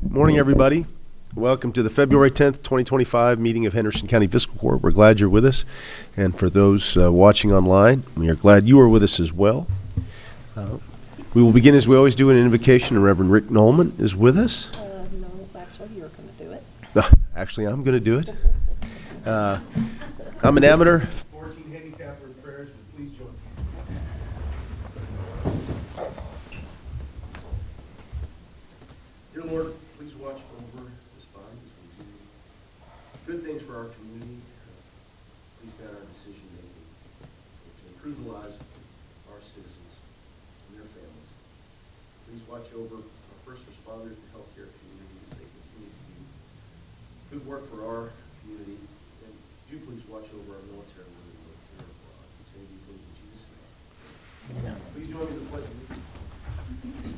Morning, everybody. Welcome to the February 10th, 2025 meeting of Henderson County Fiscal Court. We're glad you're with us. And for those watching online, we are glad you are with us as well. We will begin as we always do an invocation, and Reverend Rick Nolman is with us. No, actually, you're going to do it. Actually, I'm going to do it. I'm an amateur. 14 handicapper in prayers, but please join me. Dear Lord, please watch over this body as we do good things for our community. Please guide our decision making to improve the lives of our citizens and their families. Please watch over our first responders and healthcare community as they continue to do good work for our community. And do please watch over our military men and women here abroad. We say these things in Jesus' name. Please join me in the pledge of allegiance.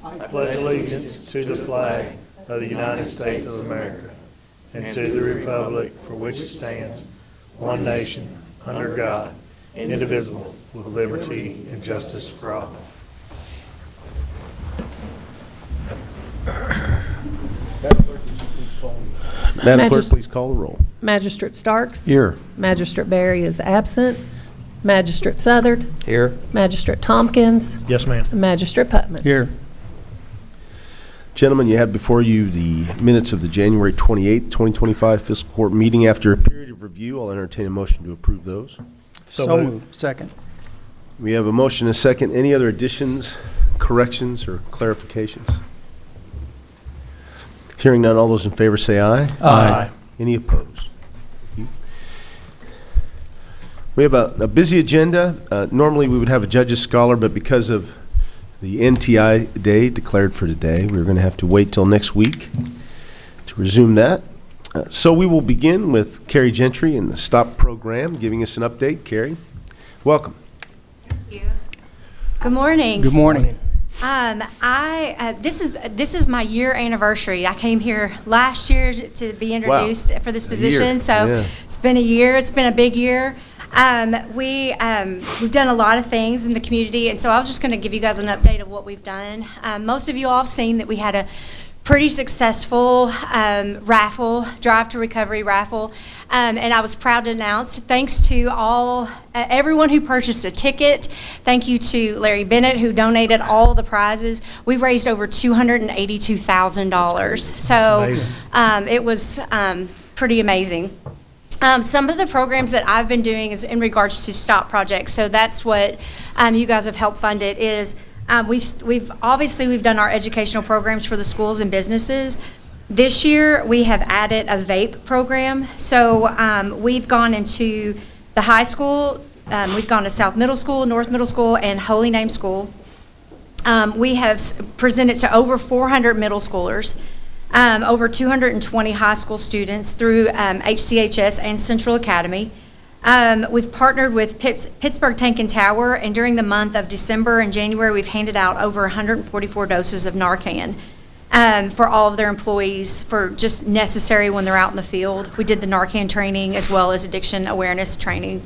I pledge allegiance to the flag of the United States of America and to the republic for which it stands, one nation, under God, indivisible, with liberty and justice for all. Madam Clerk, please call the roll. Magistrate Starks. Here. Magistrate Berry is absent. Magistrate Southard. Here. Magistrate Tompkins. Yes, ma'am. Magistrate Putman. Here. Gentlemen, you have before you the minutes of the January 28th, 2025 fiscal court meeting. After a period of review, I'll entertain a motion to approve those. So moved. Second. We have a motion and a second. Any other additions, corrections, or clarifications? Hearing none, all those in favor say aye. Aye. Any opposed? Thank you. We have a busy agenda. Normally we would have a judge's scholar, but because of the NTI day declared for today, we're going to have to wait till next week to resume that. So we will begin with Carrie Gentry and the STOP program, giving us an update. Carrie, welcome. Thank you. Good morning. Good morning. This is my year anniversary. I came here last year to be introduced for this position, so It's been a year. It's been a big year. We've done a lot of things in the community, and so I was just going to give you guys an update of what we've done. Most of you all have seen that we had a pretty successful raffle, Drive to Recovery raffle, and I was proud to announce, thanks to everyone who purchased a ticket, thank you to Larry Bennett who donated all the prizes, we raised over $282,000. So it was pretty amazing. Some of the programs that I've been doing is in regards to STOP projects, so that's what you guys have helped fund it is. We've done our educational programs for the schools and businesses. This year we have added a vape program. So we've gone into the high school, we've gone to South Middle School, North Middle School, and Holy Name School. We have presented to over 400 middle schoolers, over 220 high school students through HCHS and Central Academy. We've partnered with Pittsburgh Tank and Tower, and during the month of December and January, we've handed out over 144 doses of Narcan for all of their employees for just necessary when they're out in the field. We did the Narcan training as well as addiction awareness training.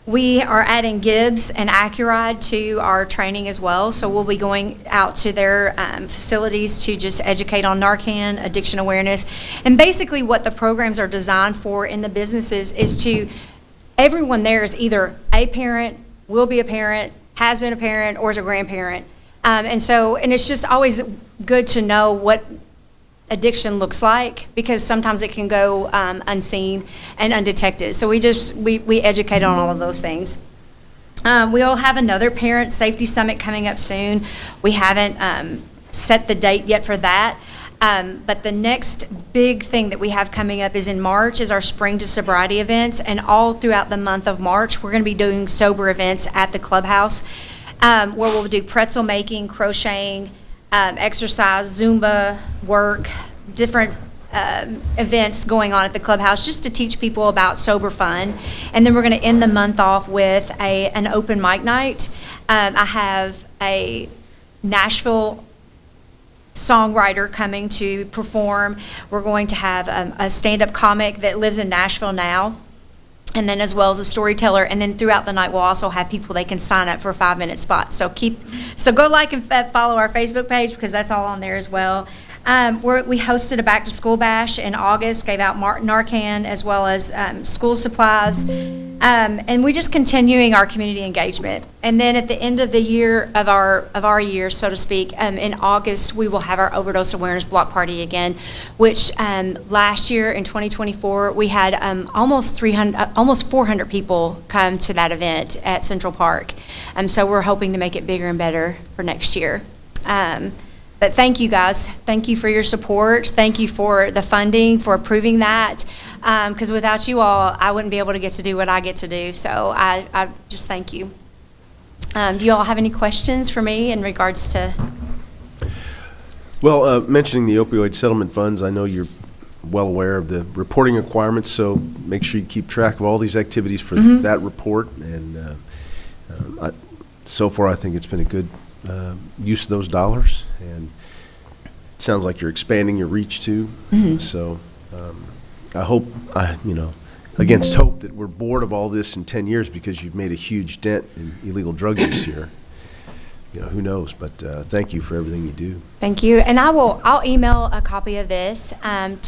We are adding Gibbs and Accuride to our training as well, so we'll be going out to their facilities to just educate on Narcan, addiction awareness, and basically what the programs are designed for in the businesses is to, everyone there is either a parent, will be a parent, has been a parent, or is a grandparent, and it's just always good to know what addiction looks like, because sometimes it can go unseen and undetected. So we educate on all of those things. We'll have another parent safety summit coming up soon. We haven't set the date yet for that. But the next big thing that we have coming up is in March is our Spring to Sobriety events. And all throughout the month of March, we're going to be doing sober events at the clubhouse where we'll do pretzel making, crocheting, exercise, Zumba, work, different events going on at the clubhouse just to teach people about sober fun. And then we're going to end the month off with an open mic night. I have a Nashville songwriter coming to perform. We're going to have a stand-up comic that lives in Nashville now, and then as well as a storyteller. And then throughout the night, we'll also have people they can sign up for 5-minute spots. So go like and follow our Facebook page because that's all on there as well. We hosted a back-to-school bash in August, gave out Narcan as well as school supplies, and we're just continuing our community engagement. And then at the end of the year, of our year, so to speak, in August, we will have our overdose awareness block party again, which last year in 2024, we had almost 400 people come to that event at Central Park. So we're hoping to make it bigger and better for next year. But thank you, guys. Thank you for your support. Thank you for the funding, for approving that. Because without you all, I wouldn't be able to get to do what I get to do. So I just thank you. Do you all have any questions for me in regards to? Well, mentioning the opioid settlement funds, I know you're well aware of the reporting requirements, so make sure you keep track of all these activities for that report. And so far, I think it's been a good use of those dollars, and it sounds like you're expanding your reach too. So I hope, against hope, that we're bored of all this in 10 years because you've made a huge dent in illegal drug use here. Who knows? But thank you for everything you do. Thank you. And I'll email a copy of this to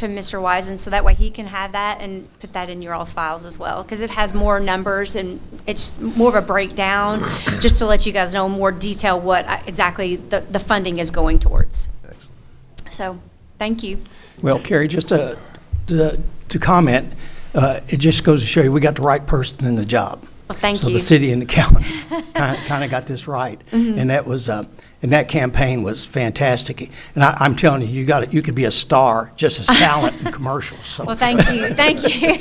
Mr. Wisen, so that way he can have that and put that in your all's files as well, because it has more numbers and it's more of a breakdown, just to let you guys know in more detail what exactly the funding is going towards. Excellent. So, thank you. Well, Carrie, just to comment, it just goes to show you we got the right person in the job. Well, thank So you. the city and the county kind of got this right, and that was and that campaign was fantastic. And I'm telling you, you could be a star just as talent in commercials. So. Well, thank you, thank you.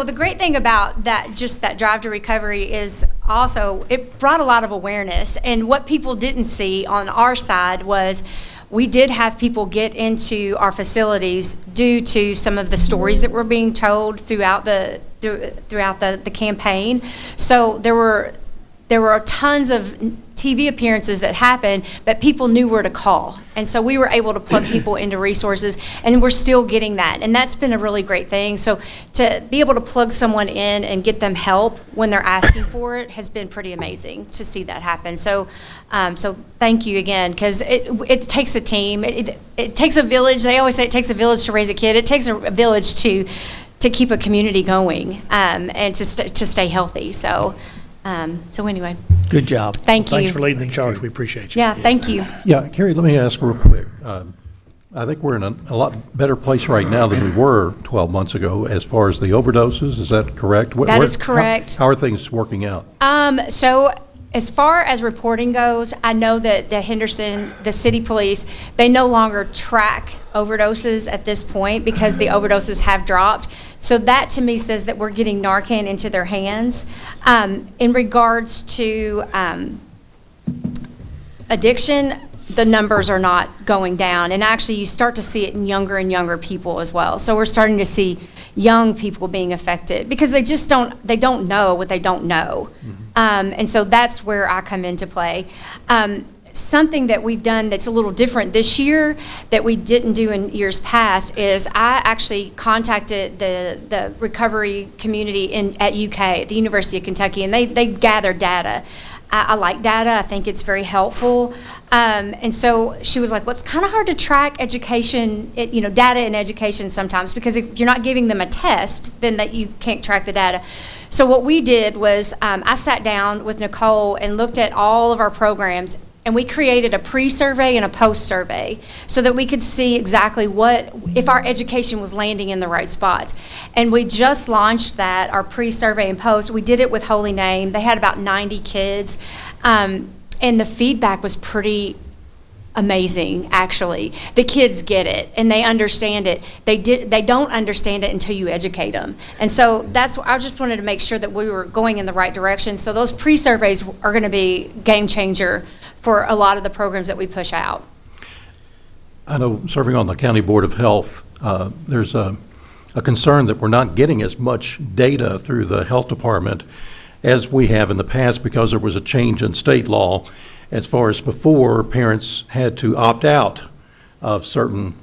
The great thing about that Drive to Recovery is also it brought a lot of awareness. And what people didn't see on our side was we did have people get into our facilities due to some of the stories that were being told throughout the campaign. So there were tons of TV appearances that happened that people knew where to call. And so we were able to plug people into resources, and we're still getting that. And that's been a really great thing. So to be able to plug someone in and get them help when they're asking for it has been pretty amazing to see that happen. So so thank you again, because it takes a team. It takes a village. They always say it takes a village to raise a kid. It takes a village to keep a community going and to stay healthy. So anyway. Good job. Thank you. Thanks for leading the charge. We appreciate you. Yeah, thank you. Yeah, Carrie, let me ask real quick. I think we're in a lot better place right now than we were 12 months ago as far as the overdoses. Is that correct? That is correct. How are things working out? So as far as reporting goes, I know that the Henderson, the city police, they no longer track overdoses at this point because the overdoses have dropped. So that to me says that we're getting Narcan into their hands. In regards to addiction, the numbers are not going down. And actually you start to see it in younger and younger people as well. So we're starting to see young people being affected because they don't know what they don't know. And so that's where I come into play. Something that we've done that's a little different this year that we didn't do in years past is I actually contacted the recovery community at UK, the University of Kentucky, and they gathered data. I like data. I think it's very helpful. And so she was like, well, it's kind of hard to track education, data in education sometimes, because if you're not giving them a test, then that you can't track the data. So what we did was I sat down with Nicole and looked at all of our programs, and we created a pre-survey and a post-survey so that we could see exactly if our education was landing in the right spots. And we just launched that, our pre-survey and post. We did it with Holy Name. They had about 90 kids. And the feedback was pretty amazing, actually. The kids get it, and they understand it. They don't understand it until you educate them. And so I just wanted to make sure that we were going in the right direction. So those pre-surveys are going to be game changer for a lot of the programs that we push out. I know, serving on the County Board of Health, there's a concern that we're not getting as much data through the health department as we have in the past because there was a change in state law. As far as before, parents had to opt out of certain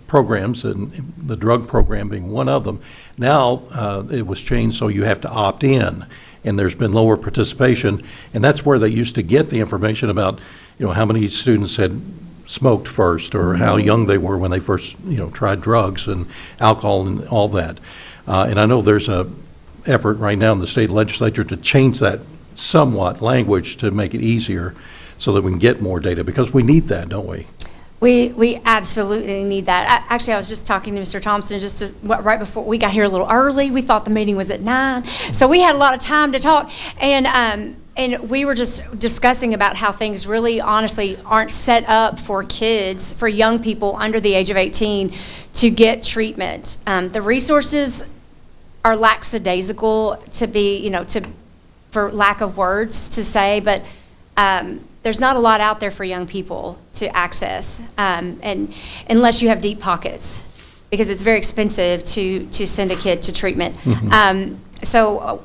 programs, and the drug program being one of them. Now it was changed so you have to opt in. and there's been lower participation. And that's where they used to get the information about, how many students had smoked first, or how young they were when they first, tried drugs and alcohol and all that. And I know there's a effort right now in the state legislature to change that somewhat language to make it easier so that we can get more data, because we need that, don't we? We absolutely need that. Actually, I was just talking to Mr. Thompson right before we got here a little early. We thought the meeting was at 9, so we had a lot of time to talk. And we were just discussing about how things really, honestly, aren't set up for kids, for young people under the age of 18, to get treatment. The resources are lackadaisical, to be, for lack of words to say, but there's not a lot out there for young people to access, and unless you have deep pockets, because it's very expensive to send a kid to treatment. So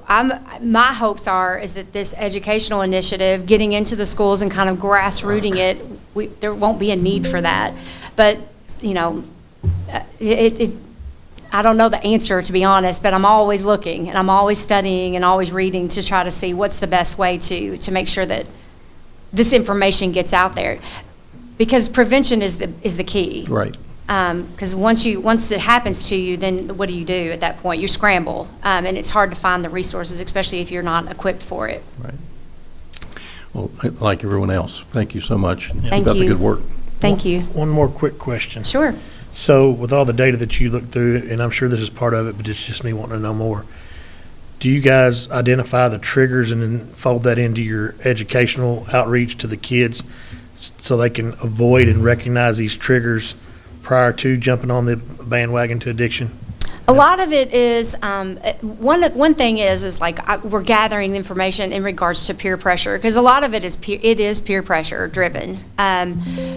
my hopes is that this educational initiative, getting into the schools and kind of grassrooting it, there won't be a need for that. But, I don't know the answer, to be honest, but I'm always looking, and I'm always studying and always reading to try to see what's the best way to make sure that this information gets out there, because prevention is the key. Right. Because once it happens to you, then what do you do at that point? You scramble, and it's hard to find the resources, especially if you're not equipped for it. Right. Well, like everyone else, thank you so much. Thank Keep up the you. good work. Thank you. One more quick question. Sure. So with all the data that you looked through, and I'm sure this is part of it, but it's just me wanting to know more, do you guys identify the triggers and then fold that into your educational outreach to the kids so they can avoid and recognize these triggers prior to jumping on the bandwagon to addiction? A lot of it is, one thing is like we're gathering information in regards to peer pressure, because a lot of it is peer pressure driven.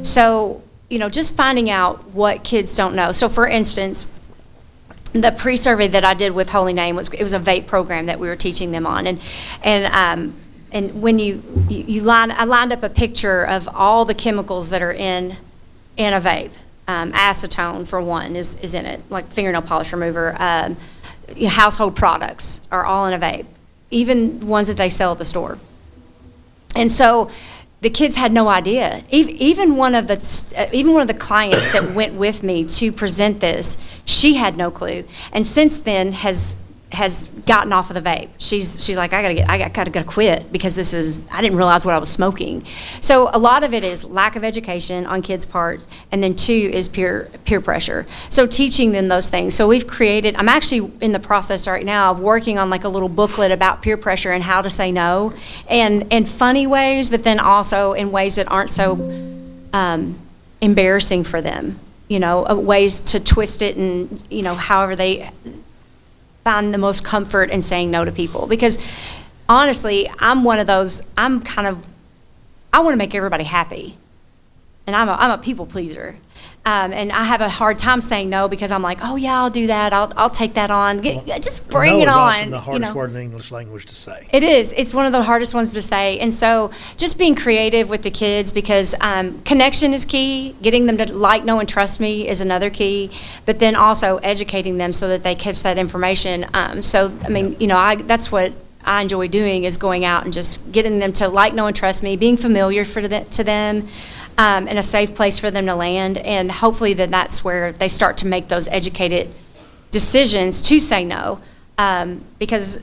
So, just finding out what kids don't know. So for instance, the pre-survey that I did with Holy Name was a vape program that we were teaching them on, and when I lined up a picture of all the chemicals that are in a vape. Acetone, for one, is in it, like fingernail polish remover. Household products are all in a vape, even ones that they sell at the store. And so the kids had no idea. Even one of the clients that went with me to present this, she had no clue. And since then has gotten off of the vape. She's like, I gotta quit, because I didn't realize what I was smoking. So a lot of it is lack of education on kids' parts, and then 2 is peer pressure. So teaching them those things. So I'm actually in the process right now of working on like a little booklet about peer pressure and how to say no, and in funny ways, but then also in ways that aren't so embarrassing for them. Ways to twist it, and however they find the most comfort in saying no to people. Because honestly, I'm one of those, I want to make everybody happy. And I'm a people pleaser. And I have a hard time saying no, because I'm like, oh yeah, I'll do that. I'll take that on. Just bring No it is on. often the hardest word in the English language to say. It is. It's one of the hardest ones to say. And so just being creative with the kids, because connection is key. Getting them to like, know, and trust me is another key. But then also educating them so that they catch that information. That's what I enjoy doing, is going out and just getting them to like, know, and trust me, being familiar to them, and a safe place for them to land. And hopefully that's where they start to make those educated decisions to say no, because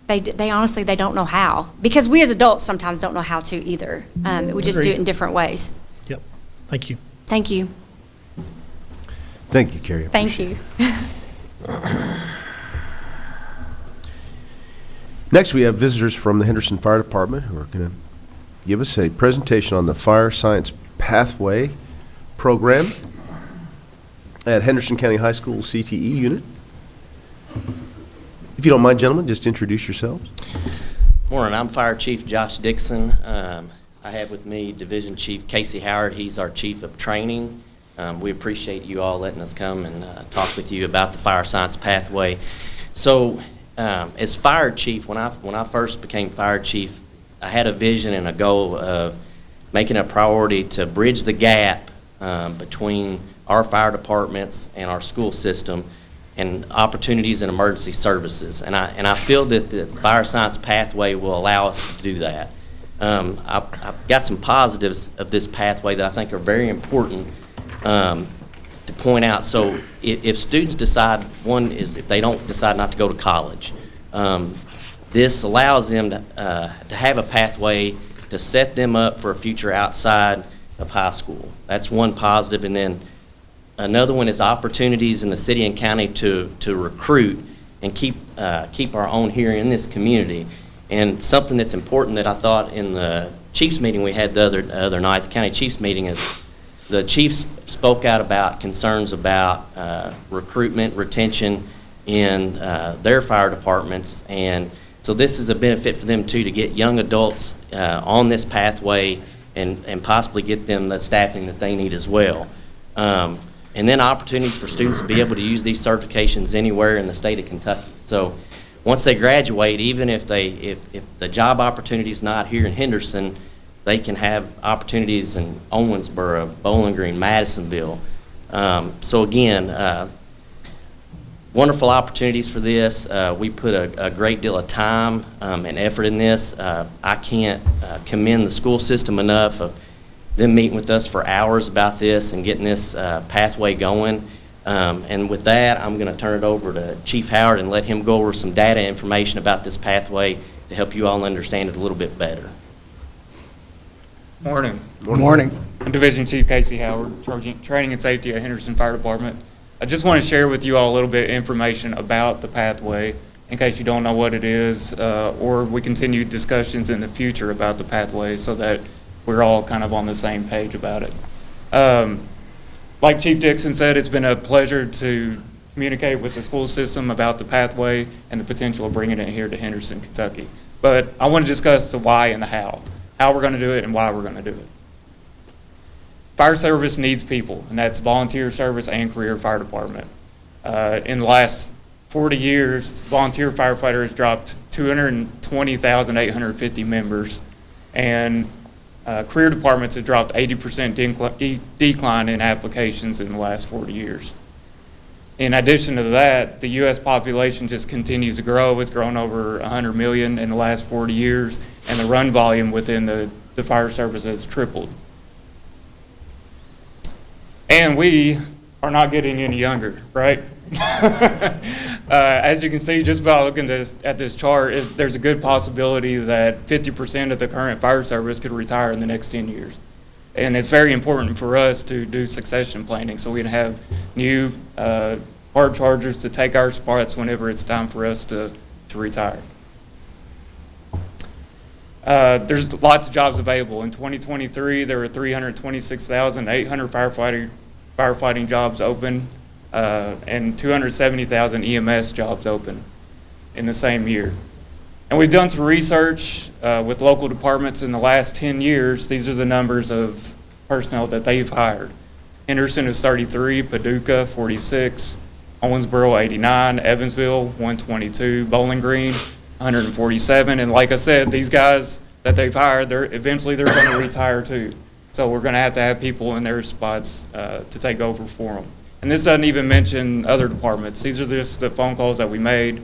they honestly don't know how. Because we as adults sometimes don't know how to either. We just do it in different ways. Yep. Thank you. Thank you. Thank you, Carrie. Thank you. Next, we have visitors from the Henderson Fire Department who are going to give us a presentation on the Fire Science Pathway program at Henderson County High School CTE unit. If you don't mind, gentlemen, just introduce yourselves. Morning, I'm Fire Chief Josh Dixon. I have with me Division Chief Casey Howard. He's our Chief of Training. We appreciate you all letting us come and talk with you about the Fire Science Pathway. So, as Fire Chief, when I first became Fire Chief, I had a vision and a goal of making a priority to bridge the gap between our fire departments and our school system and opportunities in emergency services. And I feel that the fire science pathway will allow us to do that. I've got some positives of this pathway that I think are very important to point out. So if students decide, one is if they don't decide not to go to college, this allows them to have a pathway to set them up for a future outside of high school. That's one positive. And then another one is opportunities in the city and county to recruit and keep our own here in this community. And something that's important that I thought in the chiefs meeting we had the other night, the county chiefs meeting, is the chiefs spoke out about concerns about recruitment, retention in their fire departments. And so this is a benefit for them too, to get young adults on this pathway and possibly get them the staffing that they need as well. And then opportunities for students to be able to use these certifications anywhere in the state of Kentucky. So once they graduate, even if the job opportunity is not here in Henderson, they can have opportunities in Owensboro, Bowling Green, Madisonville. So again, wonderful opportunities for this. We put a great deal of time and effort in this. I can't commend the school system enough of them meeting with us for hours about this and getting this pathway going. And with that, I'm going to turn it over to Chief Howard and let him go over some data information about this pathway to help you all understand it a little bit better. Morning. Good morning. I'm Division Chief Casey Howard, Training and Safety at Henderson Fire Department. I just want to share with you all a little bit of information about the pathway in case you don't know what it is, or we continue discussions in the future about the pathway so that we're all kind of on the same page about it. Like Chief Dixon said, it's been a pleasure to communicate with the school system about the pathway and the potential of bringing it here to Henderson, Kentucky. But I want to discuss the why and the how we're going to do it and why we're going to do it. Fire service needs people, and that's volunteer service and career fire department. In the last 40 years, volunteer firefighters dropped 220,850 members, and career departments have dropped 80% decline in applications in the last 40 years. In addition to that, the U.S. population just continues to grow. It's grown over 100 million in the last 40 years, and the run volume within the fire service has tripled. And we are not getting any younger, right? As you can see, just by looking at this chart, there's a good possibility that 50% of the current fire service could retire in the next 10 years. And it's very important for us to do succession planning so we can have new hard chargers to take our spots whenever it's time for us to retire. There's lots of jobs available. In 2023, there were 326,800 firefighting jobs open and 270,000 EMS jobs open in the same year. And we've done some research with local departments in the last 10 years. These are the numbers of personnel that they've hired. Henderson is 33, Paducah 46, Owensboro 89, Evansville 122, Bowling Green 147. And like I said, these guys that they've hired, eventually they're going to retire too. So we're going to have people in their spots to take over for them. And this doesn't even mention other departments. These are just the phone calls that we made,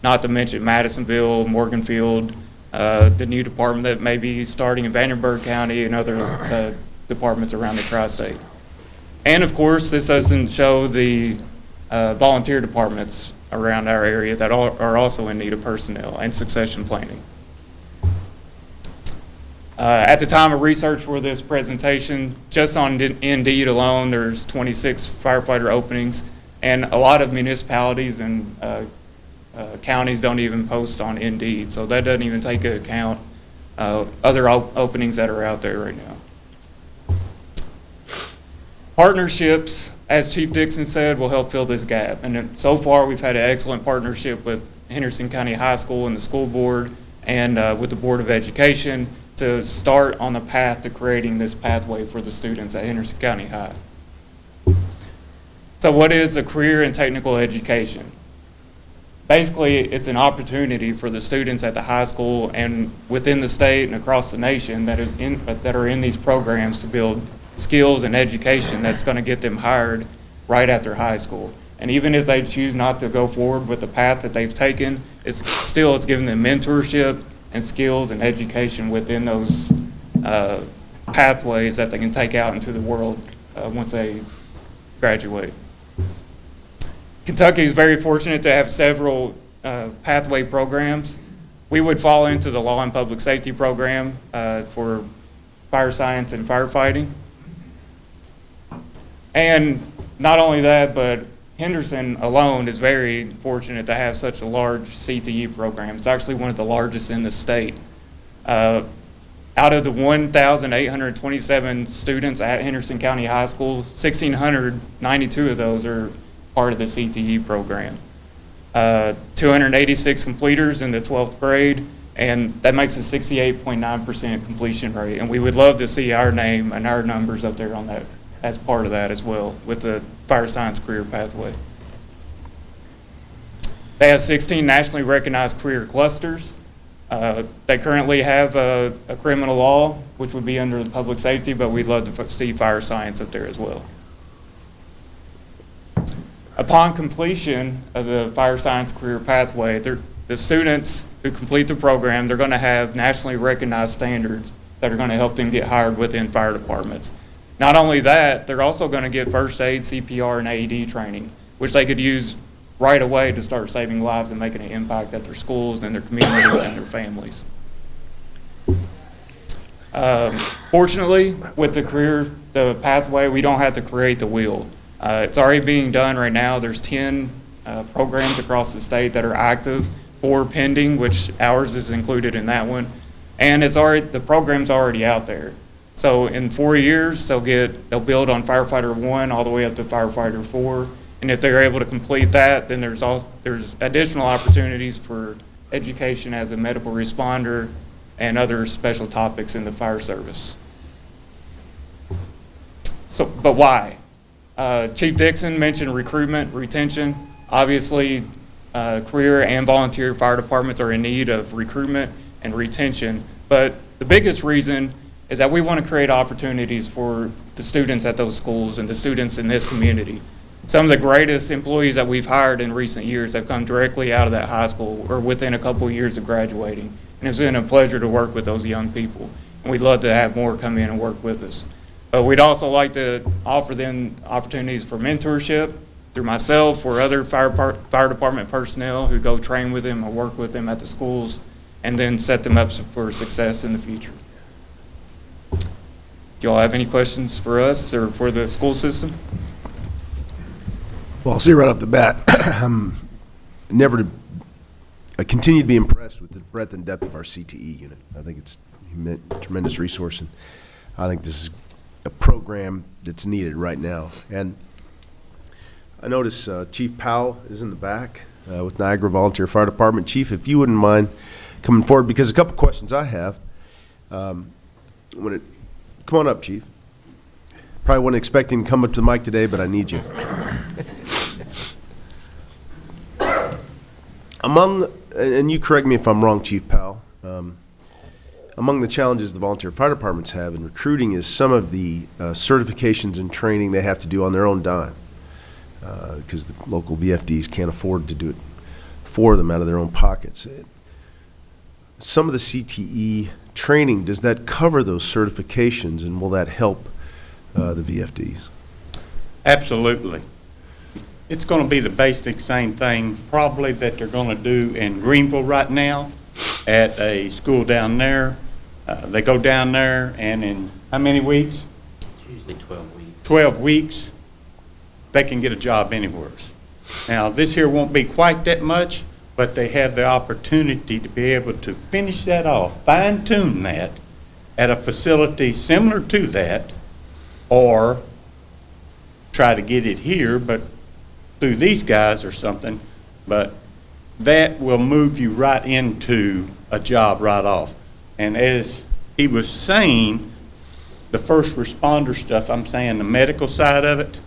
not to mention Madisonville, Morganfield, the new department that may be starting in Vandenberg County and other departments around the tri-state. And of course, this doesn't show the volunteer departments around our area that are also in need of personnel and succession planning. At the time of research for this presentation, just on Indeed alone, there's 26 firefighter openings, and a lot of municipalities and counties don't even post on Indeed, so that doesn't even take into account other openings that are out there right now. Partnerships, as Chief Dixon said, will help fill this gap, and so far we've had an excellent partnership with Henderson County High School and the school board and with the Board of Education to start on the path to creating this pathway for the students at Henderson County High. So what is a career and technical education? Basically, it's an opportunity for the students at the high school and within the state and across the nation that are in these programs to build skills and education that's going to get them hired right after high school. And even if they choose not to go forward with the path that they've taken, it's given them mentorship and skills and education within those pathways that they can take out into the world once they graduate. Kentucky is very fortunate to have several pathway programs. We would fall into the law and public safety program for fire science and firefighting. And not only that, but Henderson alone is very fortunate to have such a large CTE program. It's actually one of the largest in the state. Out of the 1,827 students at Henderson County High School, 1,692 of those are part of the CTE program. 286 completers in the 12th grade, and that makes a 68.9% completion rate. And we would love to see our name and our numbers up there on that as part of that as well with the fire science career pathway. They have 16 nationally recognized career clusters. They currently have a criminal law, which would be under the public safety, but we'd love to see fire science up there as well. Upon completion of the fire science career pathway, the students who complete the program, they're going to have nationally recognized standards that are going to help them get hired within fire departments. Not only that, they're also going to get first aid, CPR, and AED training, which they could use right away to start saving lives and making an impact at their schools and their communities and their families. Fortunately, with the pathway, we don't have to create the wheel. It's already being done right now. There's 10 programs across the state that are active, 4 pending, which ours is included in that one. And the program's already out there. So in 4 years, they'll build on firefighter 1 all the way up to firefighter 4. And if they're able to complete that, then there's additional opportunities for education as a medical responder and other special topics in the fire service. So, but why? Chief Dixon mentioned recruitment, retention. Obviously, career and volunteer fire departments are in need of recruitment and retention. But the biggest reason is that we want to create opportunities for the students at those schools and the students in this community. Some of the greatest employees that we've hired in recent years have come directly out of that high school or within a couple of years of graduating. And it's been a pleasure to work with those young people. And we'd love to have more come in and work with us. But we'd also like to offer them opportunities for mentorship through myself or other fire department personnel who go train with them or work with them at the schools and then set them up for success in the future. Do you all have any questions for us or for the school system? Well, I'll say right off the bat, I continue to be impressed with the breadth and depth of our CTE unit. I think it's a tremendous resource, and I think this is a program that's needed right now. And I notice Chief Powell is in the back with Niagara Volunteer Fire Department. Chief, if you wouldn't mind coming forward, because a couple questions I have. Come on up, Chief. Probably wasn't expecting to come up to the mic today, but I need you. And you correct me if I'm wrong, Chief Powell, among the challenges the volunteer fire departments have in recruiting is some of the certifications and training they have to do on their own dime because the local VFDs can't afford to do it for them out of their own pockets. Some of the CTE training, does that cover those certifications, and will that help the VFDs? Absolutely. It's going to be the basic same thing probably that they're going to do in Greenville right now at a school down there. They go down there, and in how many weeks? It's usually 12 weeks. 12 weeks, they can get a job anywhere. Now, this here won't be quite that much, but they have the opportunity to be able to finish that off, fine-tune that at a facility similar to that, or try to get it here, but through these guys or something, but that will move you right into a job right off. And as he was saying, the first responder stuff, I'm saying the medical side of it,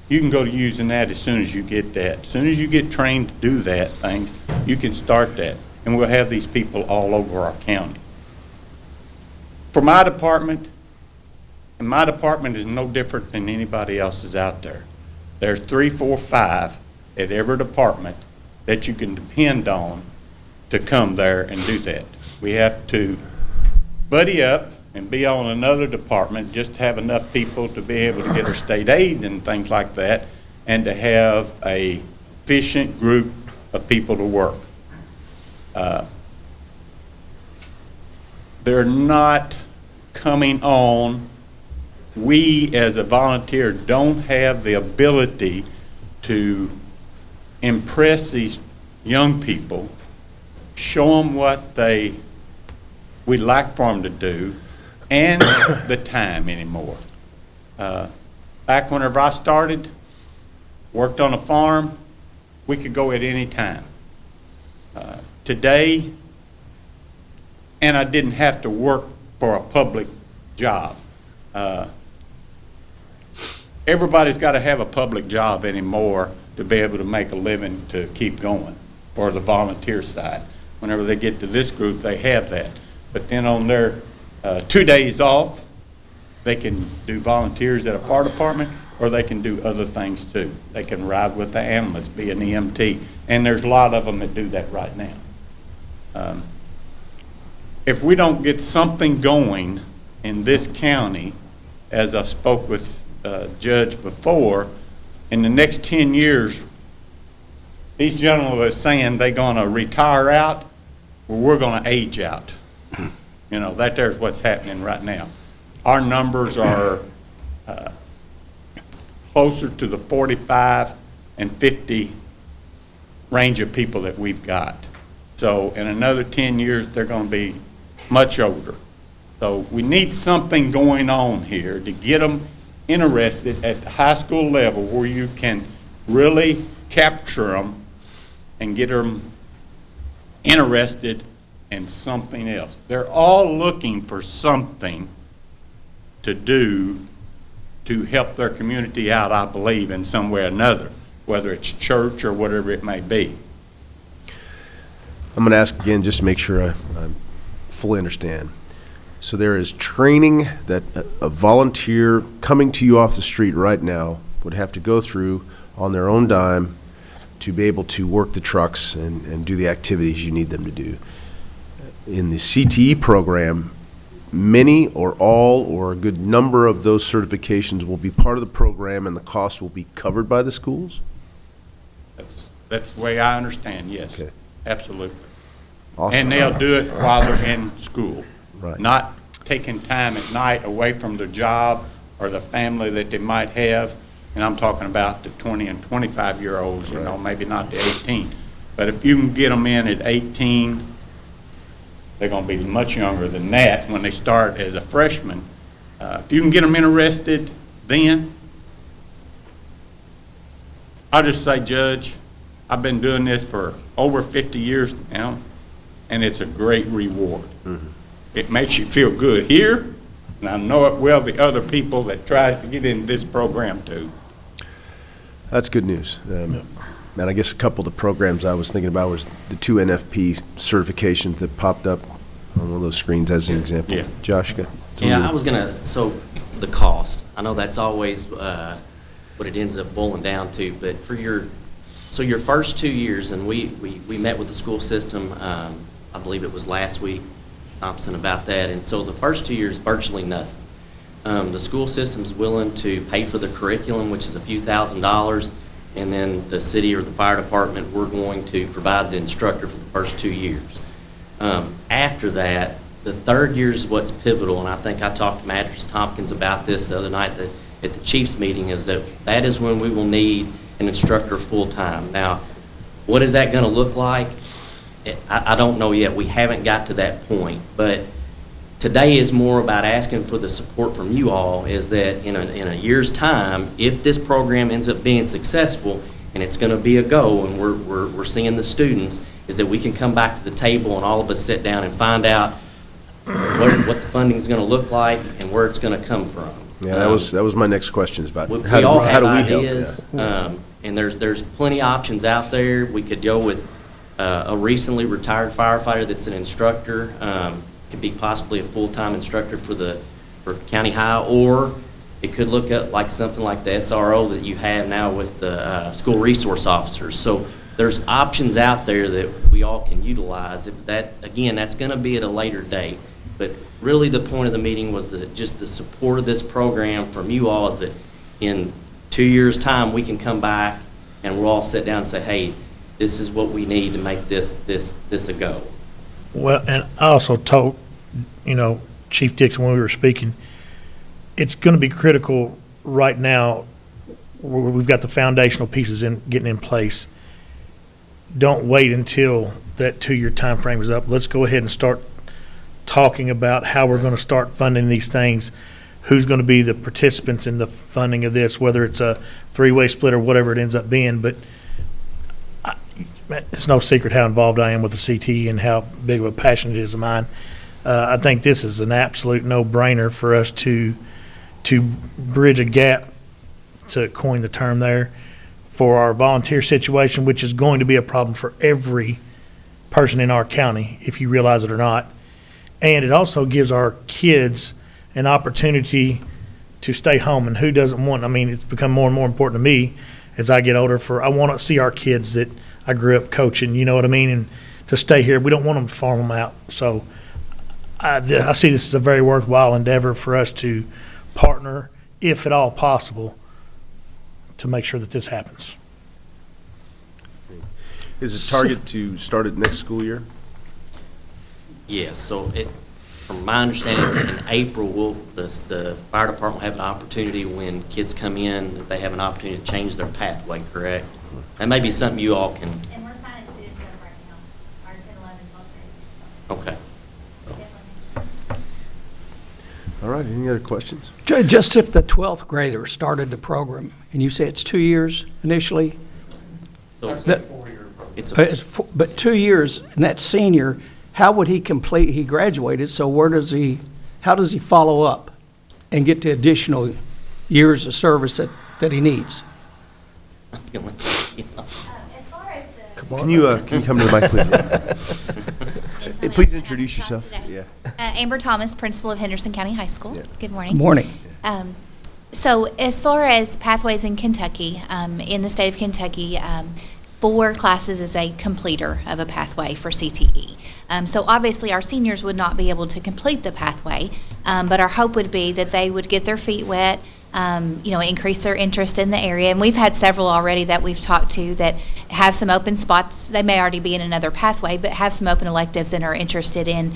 you can go to using that as soon as you get that. As soon as you get trained to do that thing, you can start that. And we'll have these people all over our county. For my department, and my department is no different than anybody else's out there. There's 3, 4, 5 at every department that you can depend on to come there and do that. We have to buddy up and be on another department, just to have enough people to be able to get our state aid and things like that, and to have a efficient group of people to work. They're not coming on. We, as a volunteer, don't have the ability to impress these young people, show them what we'd like for them to do, and the time anymore. Back whenever I started, worked on a farm, we could go at any time. Today, and I didn't have to work for a public job. Everybody's got to have a public job anymore to be able to make a living to keep going for the volunteer side. Whenever they get to this group, they have that. But then on their 2 days off, they can do volunteers at a fire department, or they can do other things too. They can ride with the ambulance, be an EMT, and there's a lot of them that do that right now. If we don't get something going in this county, as I spoke with Judge before, in the next 10 years, these gentlemen are saying they're going to retire out, well, we're going to age out. You know, there's what's happening right now. Our numbers are closer to the 45 and 50 range of people that we've got. So in another 10 years, they're going to be much older. So we need something going on here to get them interested at the high school level, where you can really capture them and get them interested in something else. They're all looking for something to do to help their community out, I believe, in some way or another, whether it's church or whatever it may be. I'm going to ask again just to make sure I fully understand. So there is training that a volunteer coming to you off the street right now would have to go through on their own dime to be able to work the trucks and do the activities you need them to do. In the CTE program, many or all or a good number of those certifications will be part of the program, and the cost will be covered by the schools? That's the way I understand, yes. Okay. Absolutely. Awesome. And they'll do it while they're in school. Right. Not taking time at night away from their job or the family that they might have. And I'm talking about the 20 and 25-year-olds, you know, maybe not the 18. But if you can get them in at 18, they're going to be much younger than that when they start as a freshman. If you can get them interested then, I'll just say, Judge, I've been doing this for over 50 years now, and it's a great reward. Mm-hmm. It makes you feel good here, and I know it will the other people that tries to get into this program too. That's good news. And I guess a couple of the programs I was thinking about was the 2 NFP certifications that popped up on one of those screens as an example. Yeah. Josh, got Yeah, I was so the cost, I know that's always what it ends up boiling down to, but for your first 2 years, and we met with the school system, I believe it was last week, Thompson, about that, and so the first 2 years, virtually nothing. The school system's willing to pay for the curriculum, which is a few $1,000s, and then the city or the fire department, we're going to provide the instructor for the first 2 years. After that, the third year is what's pivotal, and I think I talked to Mattress Tompkins about this the other night at the Chiefs meeting, is that is when we will need an instructor full-time. Now, what is that going to look like? I don't know yet. We haven't got to that point, but today is more about asking for the support from you all, is that in a year's time, if this program ends up being successful and it's going to be a go and we're seeing the students, is that we can come back to the table and all of us sit down and find out what the funding is going to look like and where it's going to come from. Yeah, that was my next question, is about we how all do have we ideas, help? and there's plenty of options out there. We could go with a recently retired firefighter that's an instructor, could be possibly a full-time instructor for County High, or It could look at like something like the SRO that you have now with the school resource officers. So there's options out there that we all can utilize. That, again, that's going to be at a later date. But really the point of the meeting was that just the support of this program from you all is that in 2 years' time, we can come back and we'll all sit down and say, hey, this is what we need to make this a go. Well, and I also told, Chief Dixon when we were speaking, it's going to be critical right now where we've got the foundational pieces getting in place. Don't wait until that 2-year time frame is up. Let's go ahead and start talking about how we're going to start funding these things, who's going to be the participants in the funding of this, whether it's a 3-way split or whatever it ends up being. But it's no secret how involved I am with the CT and how big of a passion it is of mine. I think this is an absolute no-brainer for us to bridge a gap, to coin the term there, for our volunteer situation, which is going to be a problem for every person in our county, if you realize it or not. And it also gives our kids an opportunity to stay home. And who doesn't want, it's become more and more important to me as I get older, I want to see our kids that I grew up coaching, you know what I mean, and to stay here. We don't want them to farm them out. So I see this as a very worthwhile endeavor for us to partner, if at all possible, to make sure that this happens. Is it target to start it next school year? Yes, so from my understanding, in April, the fire department will have an opportunity when kids come in, that they have an opportunity to change their pathway, correct? That may be something you all can. And we're signing students up right now, our 10, 11, 12 Okay. grade. All right, any other questions? Just if the 12th grader started the program, and you say it's 2 years initially, So That- it's but 2 years, and that's senior, how would he complete, he graduated, so how does he follow up and get the additional years of service that he needs? As far as the. Can you come to the mic, please? Hey, please introduce yourself. Yeah. Amber Thomas, principal of Henderson County High School. Yeah. Good morning. Morning. So as far as pathways in Kentucky, in the state of Kentucky, 4 classes is a completer of a pathway for CTE. So obviously our seniors would not be able to complete the pathway, but our hope would be that they would get their feet wet, increase their interest in the area. And we've had several already that we've talked to that have some open spots. They may already be in another pathway, but have some open electives and are interested in,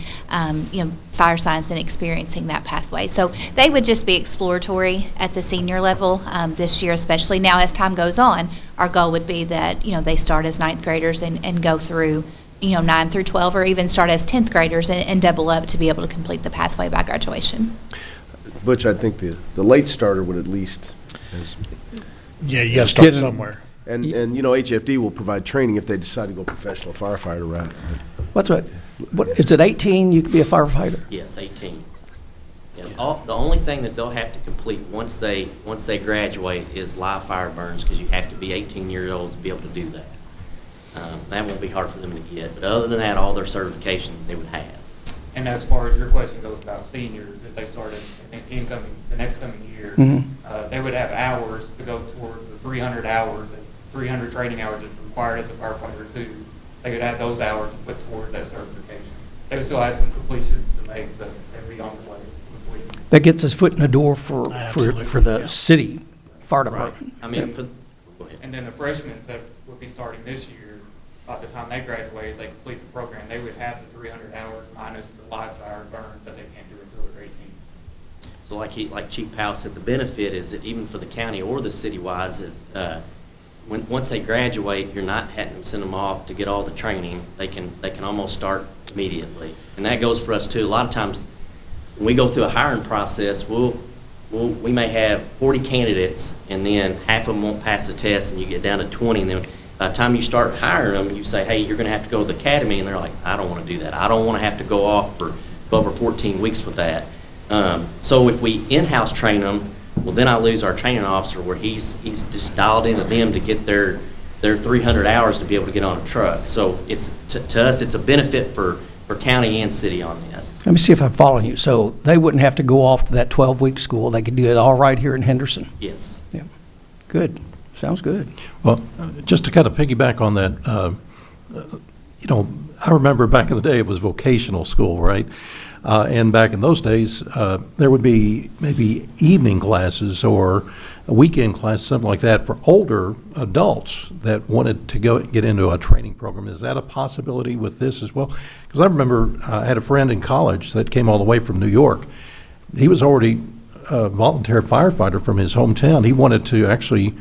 fire science and experiencing that pathway. So they would just be exploratory at the senior level this year especially. Now, as time goes on, our goal would be that, they start as 9th graders and go through, 9 through 12, or even start as 10th graders and double up to be able to complete the pathway by graduation. Butch, I think the late starter would at least, Yeah, you got to start somewhere. and HFD will provide training if they decide to go professional firefighter route. What, is it 18 you could be a firefighter? Yes, 18. Yeah, the only thing that they'll have to complete once they graduate is live fire burns, because you have to be 18 years old to be able to do that. That won't be hard for them to get, but other than that, all their certifications they would have. And as far as your question goes about seniors, if they started the next coming year, they would have hours to go towards the 300 hours, and 300 training hours is required as a firefighter too. They could have those hours and put towards that certification. They would still have some completions to make, but they'd be on the way to complete. That gets his foot in the door for the yeah. city fire department. I mean, go ahead. And then the freshmen that would be starting this year, by the time they graduate, they complete the program, they would have the 300 hours minus the live fire burns that they can't do until they're 18. So like Chief Powell said, the benefit is that even for the county or the city-wise is once they graduate, you're not having to send them off to get all the training. They can almost start immediately. And that goes for us too. A lot of times when we go through a hiring process, we may have 40 candidates, and then half of them won't pass the test, and you get down to 20, and then by the time you start hiring them, you say, hey, you're going to have to go to the academy, and they're like, I don't want to do that. I don't want to have to go off for 12 or 14 weeks with that. So if we in-house train them, well, then I lose our training officer where he's just dialed into them to get their 300 hours to be able to get on a truck. So it's to us, it's a benefit for for county and city on this. Let me see if I'm following you. So they wouldn't have to go off to that 12-week school. They could do it all right here in Henderson. Yes. Yeah. Good. Sounds good. Well, just to kind of piggyback on that, I remember back in the day, it was vocational school, right? And back in those days, there would be maybe evening classes or a weekend class, something like that, for older adults that wanted to get into a training program. Is that a possibility with this as well? Because I remember I had a friend in college that came all the way from New York. He was already a volunteer firefighter from his hometown. He wanted to actually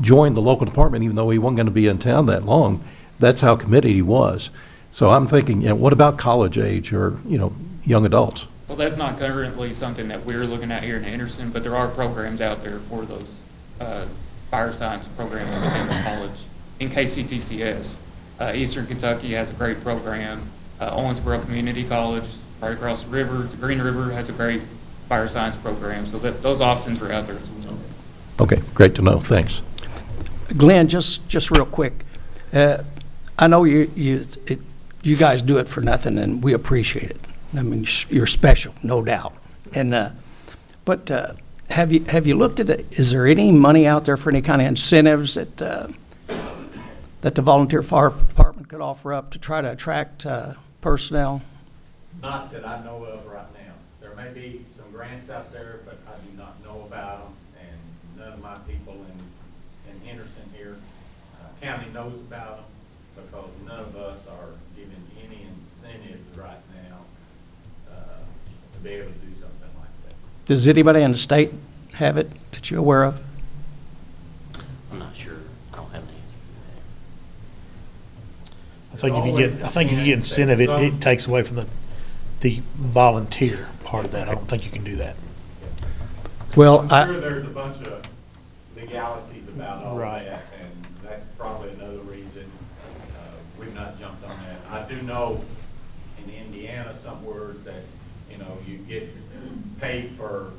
join the local department, even though he wasn't going to be in town that long. That's how committed he was. So I'm thinking, what about college age or, young adults? Well, that's not currently something that we're looking at here in Henderson, but there are programs out there for those fire science programs within the college. In KCTCS, Eastern Kentucky has a great program. Owensboro Community College, right across the river, the Green River has a great fire science program. So those options are out there as well. Okay, great to know. Thanks. Glenn, just real quick. I know you guys do it for nothing, and we appreciate it. I mean, you're special, no doubt. And but have you looked at it? Is there any money out there for any kind of incentives that the volunteer fire department could offer up to try to attract personnel? Not that I know of right now. There may be some grants out there, but I do not know about them, and none of my people in Henderson here, county knows about them, because none of us are given any incentives right now to be able to do something like that. Does anybody in the state have it that you're aware of? I'm not sure. I don't have an answer I think if you get incentive, it takes away from the volunteer part of that. I don't think you can do that. Well, I'm sure there's a bunch of legalities about all Right. that, and that's probably another reason we've not jumped on that. I do know in Indiana somewhere that, you get paid for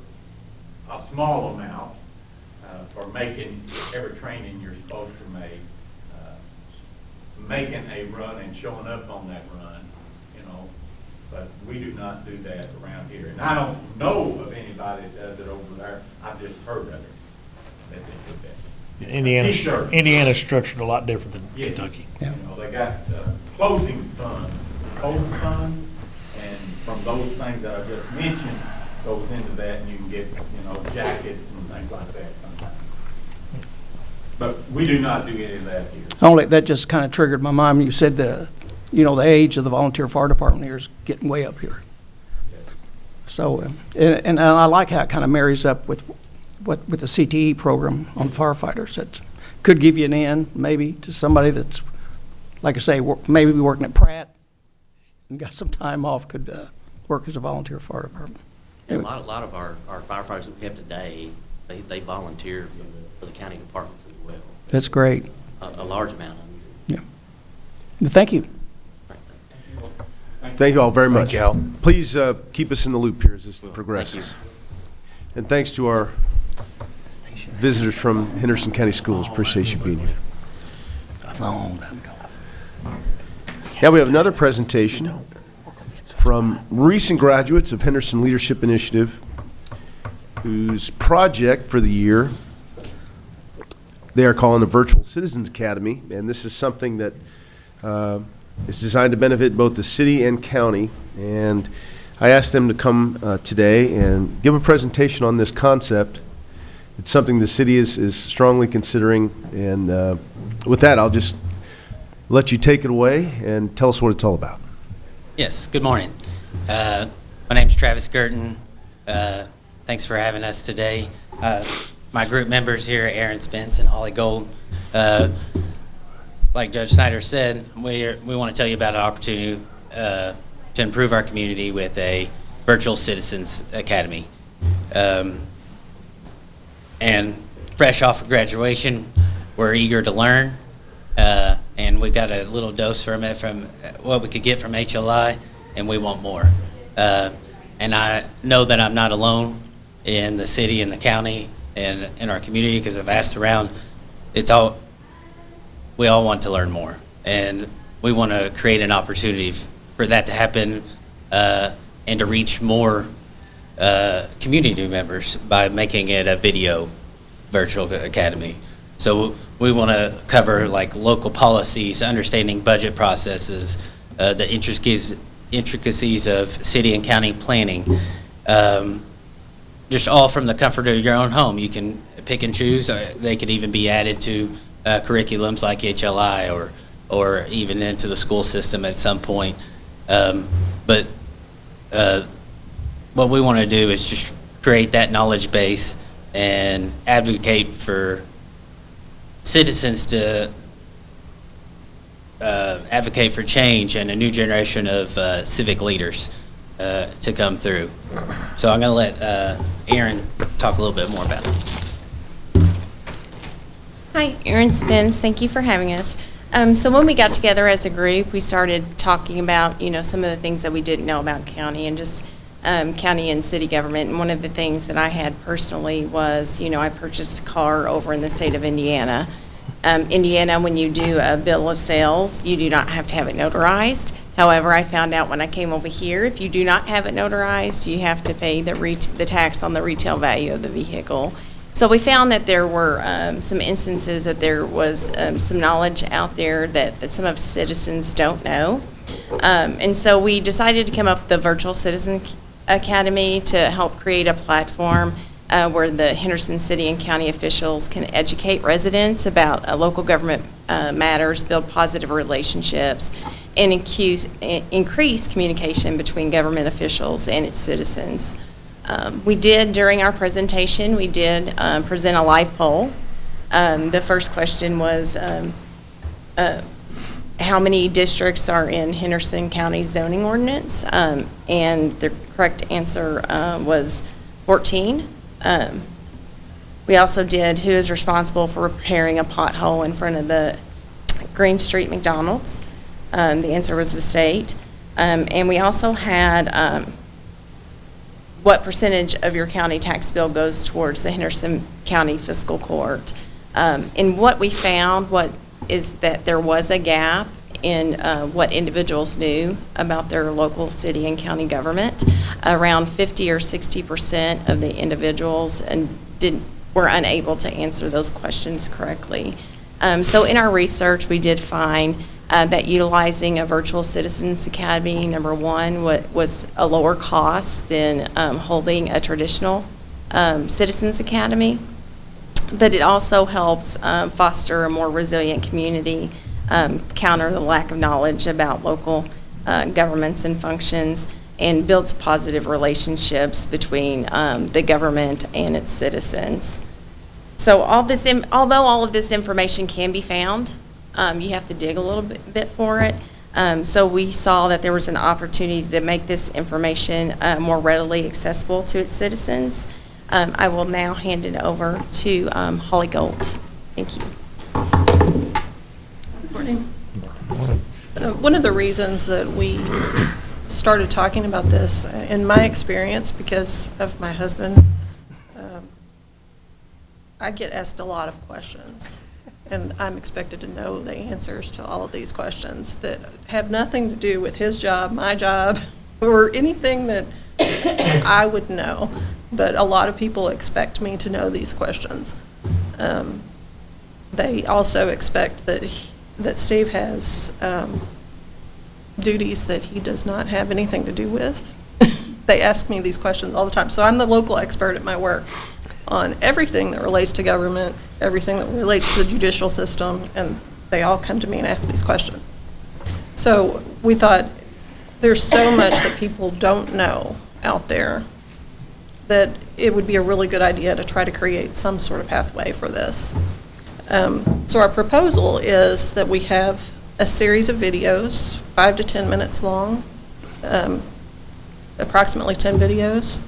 a small amount for making every training you're supposed to make, making a run and showing up on that run, but we do not do that around here. And I don't know of anybody that does it over there. I've just heard of it, that they do that. T-shirt. Indiana's structured a lot different than Yeah. Kentucky. Yeah. They got closing fund, closing fund, and from those things that I just mentioned, goes into that, and you can get, jackets and things like that sometimes. But we do not do any of that here. Only that just kind of triggered my mind when you said the age of the volunteer fire department here is getting way up here. So, and I like how it kind of marries up with the CTE program on firefighters. That could give you an in, maybe, to somebody that's, like I say, maybe working at Pratt and got some time off, could work as a volunteer fire department. And a lot of our firefighters that we have today, they volunteer for the county departments as well. That's great. A large amount of them. Yeah. Thank you. Thank you all very much. Please keep us in the loop here as this progresses. Thank And thanks to our visitors from Henderson County Schools. Appreciate you being here. Now we have another presentation from recent graduates of Henderson Leadership Initiative, whose project for the year they are calling a Virtual Citizens Academy. And this is something that is designed to benefit both the city and county. And I asked them to come today and give a presentation on this concept. It's something the city is strongly considering. And with that, I'll just let you take it away and tell us what it's all about. Yes, good morning. My name's Travis Girton. Thanks for having us today. My group members here, Aaron Spence and Holly Gold. Like Judge Snyder said, we want to tell you about an opportunity to improve our community with a Virtual Citizens Academy. And fresh off of graduation, we're eager to learn. And we got a little dose from it, from what we could get from HLI, and we want more. And I know that I'm not alone in the city and the county and in our community, because I've asked around. We all want to learn more, and we want to create an opportunity for that to happen and to reach more community members by making it a video virtual academy. So we want to cover like local policies, understanding budget processes, the intricacies of city and county planning, just all from the comfort of your own home. You can pick and choose. They could even be added to curriculums like HLI or even into the school system at some point. But what we want to do is just create that knowledge base and advocate for citizens to advocate for change and a new generation of civic leaders to come through. So I'm going to let Erin talk a little bit more about it. Hi, Erin Spence. Thank you for having us. So when we got together as a group, we started talking about, some of the things that we didn't know about county and just county and city government. And one of the things that I had personally was, I purchased a car over in the state of Indiana. Indiana, when you do a bill of sales, you do not have to have it notarized. However, I found out when I came over here, if you do not have it notarized, you have to pay the tax on the retail value of the vehicle. So we found that there were some instances that there was some knowledge out there that some of citizens don't know. And so we decided to come up with the Virtual Citizen Academy to help create a platform where the Henderson city and county officials can educate residents about local government matters, build positive relationships, and increase communication between government officials and its citizens. We did, during our presentation, we did present a live poll. The first question was, how many districts are in Henderson County zoning ordinance? And the correct answer was 14. We also did, who is responsible for repairing a pothole in front of the Green Street McDonald's? The answer was the state. And we also had, what percentage of your county tax bill goes towards the Henderson County Fiscal Court? And what we found is that there was a gap in what individuals knew about their local city and county government. Around 50 or 60% of the individuals were unable to answer those questions correctly. So in our research, we did find that utilizing a Virtual Citizens Academy, number one, was a lower cost than holding a traditional Citizens Academy. But it also helps foster a more resilient community, counter the lack of knowledge about local governments and functions, and builds positive relationships between the government and its citizens. So although all of this information can be found, you have to dig a little bit for it. So we saw that there was an opportunity to make this information more readily accessible to its citizens. I will now hand it over to Holly Gold. Thank you. Good morning. One of the reasons that we started talking about this, in my experience, because of my husband, I get asked a lot of questions, and I'm expected to know the answers to all of these questions that have nothing to do with his job, my job, or anything that I would know. But a lot of people expect me to know these questions. They also expect that Steve has duties that he does not have anything to do with. They ask me these questions all the time. So I'm the local expert at my work on everything that relates to government, everything that relates to the judicial system, and they all come to me and ask these questions. So we thought there's so much that people don't know out there that it would be a really good idea to try to create some sort of pathway for this. So our proposal is that we have a series of videos, 5 to 10 minutes long, approximately 10 videos,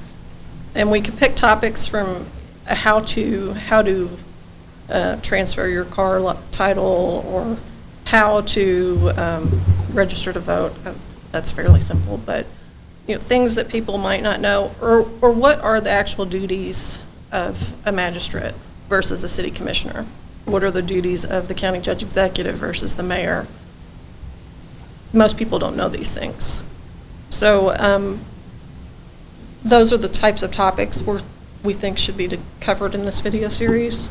and we could pick topics from how to transfer your car title, or how to register to vote. That's fairly simple, but things that people might not know, or what are the actual duties of a magistrate versus a city commissioner? What are the duties of the county judge executive versus the mayor? most people don't know these things. So those are the types of topics we think should be covered in this video series.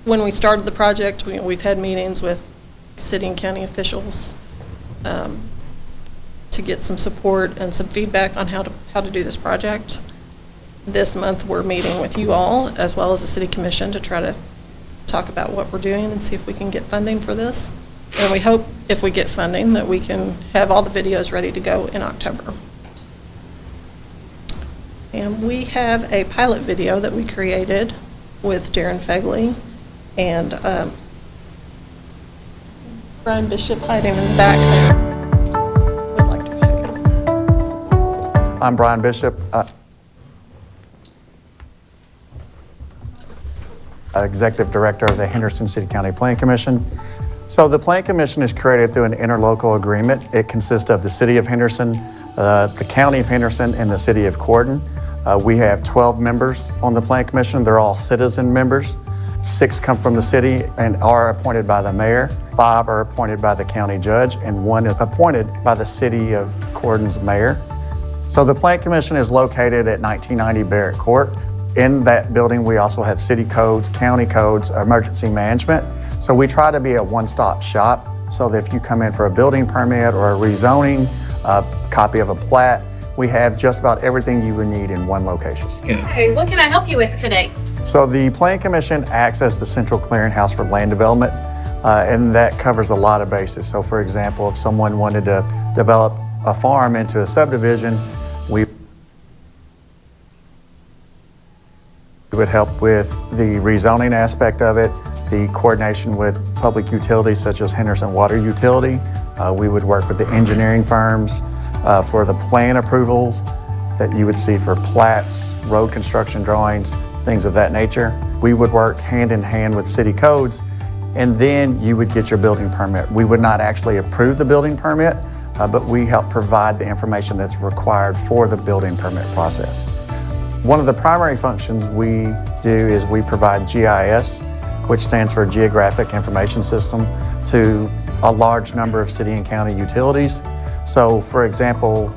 When we started the project, we've had meetings with city and county officials to get some support and some feedback on how to do this project. This month, we're meeting with you all, as well as the city commission, to try to talk about what we're doing and see if we can get funding for this. And we hope, if we get funding, that we can have all the videos ready to go in October. And we have a pilot video that we created with Darren Fegley and Brian Bishop hiding in the back there. Would like to show you. I'm Brian Bishop, Executive Director of the Henderson City County Plan Commission. So the Plan Commission is created through an interlocal agreement. It consists of the City of Henderson, the County of Henderson, and the City of Corydon. We have 12 members on the Plan Commission. They're all citizen members. 6 come from the city and are appointed by the mayor. 5 are appointed by the county judge, and 1 is appointed by the City of Corydon's mayor. So the Plan Commission is located at 1990 Barrett Court. In that building, we also have city codes, county codes, emergency management. So we try to be a one-stop shop so that if you come in for a building permit or a rezoning, a copy of a plat, we have just about everything you would need in one location. Okay, what can I help you with today? So the Plan Commission acts as the central clearinghouse for land development, and that covers a lot of bases. So for example, if someone wanted to develop a farm into a subdivision, we would help with the rezoning aspect of it, the coordination with public utilities such as Henderson Water Utility. We would work with the engineering firms for the plan approvals that you would see for plats, road construction drawings, things of that nature. We would work hand in hand with city codes, and then you would get your building permit. We would not actually approve the building permit, but we help provide the information that's required for the building permit process. One of the primary functions we do is we provide GIS, which stands for Geographic Information System, to a large number of city and county utilities. So for example,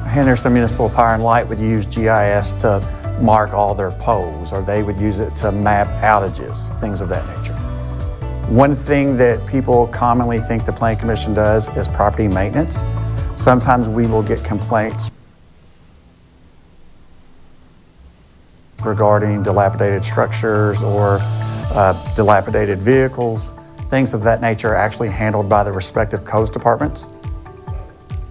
Henderson Municipal Power and Light would use GIS to mark all their poles, or they would use it to map outages, things of that nature. One thing that people commonly think the Plan Commission does is property maintenance. Sometimes we will get complaints regarding dilapidated structures or dilapidated vehicles. Things of that nature are actually handled by the respective codes departments.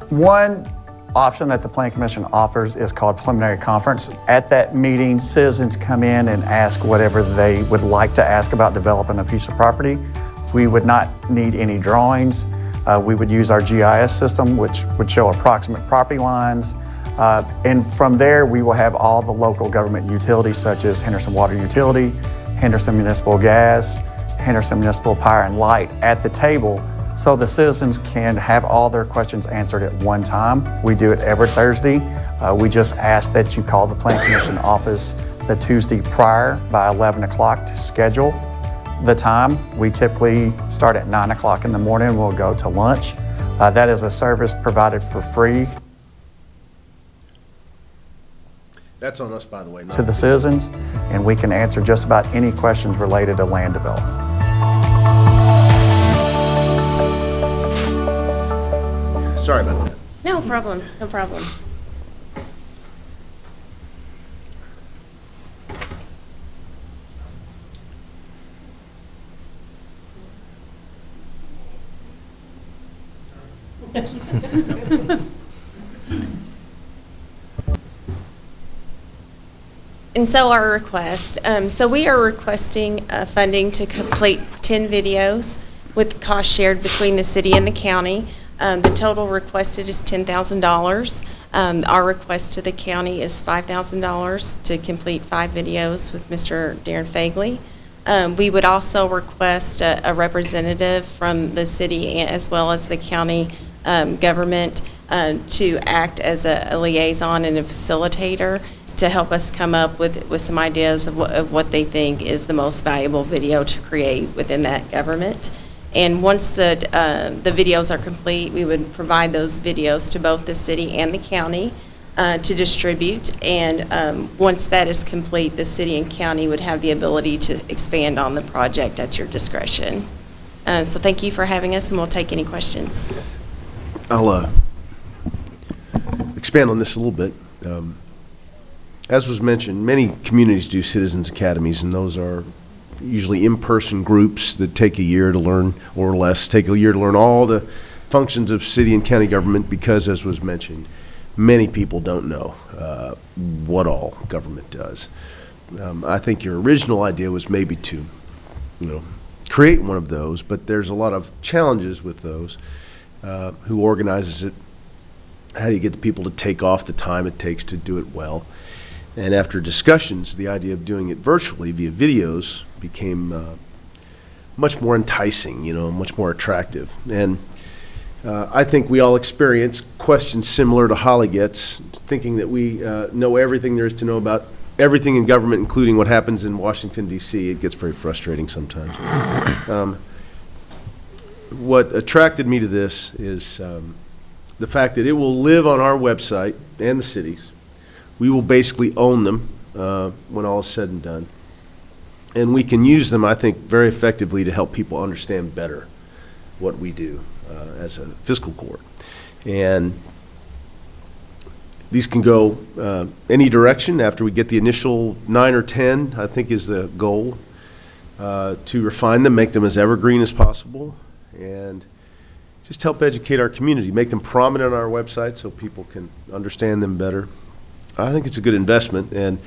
One option that the Plan Commission offers is called preliminary conference. At that meeting, citizens come in and ask whatever they would like to ask about developing a piece of property. We would not need any drawings. We would use our GIS system, which would show approximate property lines. And from there, we will have all the local government utilities such as Henderson Water Utility, Henderson Municipal Gas, Henderson Municipal Power and Light at the table, so the citizens can have all their questions answered at one time. We do it every Thursday. We just ask that you call the Plan Commission office the Tuesday prior by 11 o'clock to schedule the time. We typically start at 9 o'clock in the morning and we'll go to lunch. That is a service provided for free That's on us, by the way. to the citizens, and we can answer just about any questions related to land development. Sorry about that. No problem, no problem. And so our request, so we are requesting funding to complete 10 videos with cost shared between the city and the county. The total requested is $10,000. Our request to the county is $5,000 to complete 5 videos with Mr. Darren Fegley. We would also request a representative from the city as well as the county government to act as a liaison and a facilitator to help us come up with some ideas of what they think is the most valuable video to create within that government. And once the videos are complete, we would provide those videos to both the city and the county to distribute. And once that is complete, the city and county would have the ability to expand on the project at your discretion. So thank you for having us, and we'll take any questions. I'll expand on this a little bit. As was mentioned, many communities do citizens academies, and those are usually in-person groups that take a year to learn, or less, take a year to learn all the functions of city and county government, because, as was mentioned, many people don't know what all government does. I think your original idea was maybe to, create one of those, but there's a lot of challenges with those. Who organizes it? How do you get the people to take off the time it takes to do it well? And after discussions, the idea of doing it virtually via videos became much more enticing, much more attractive. And I think we all experience questions similar to Holly gets, thinking that we know everything there is to know about everything in government, including what happens in Washington, D.C. It gets very frustrating sometimes. What attracted me to this is the fact that it will live on our website and the city's. We will basically own them when all is said and done. And we can use them, I think, very effectively to help people understand better what we do as a fiscal court. And these can go any direction after we get the initial 9 or 10, I think is the goal, to refine them, make them as evergreen as possible, and just help educate our community, make them prominent on our website so people can understand them better. I think it's a good investment, and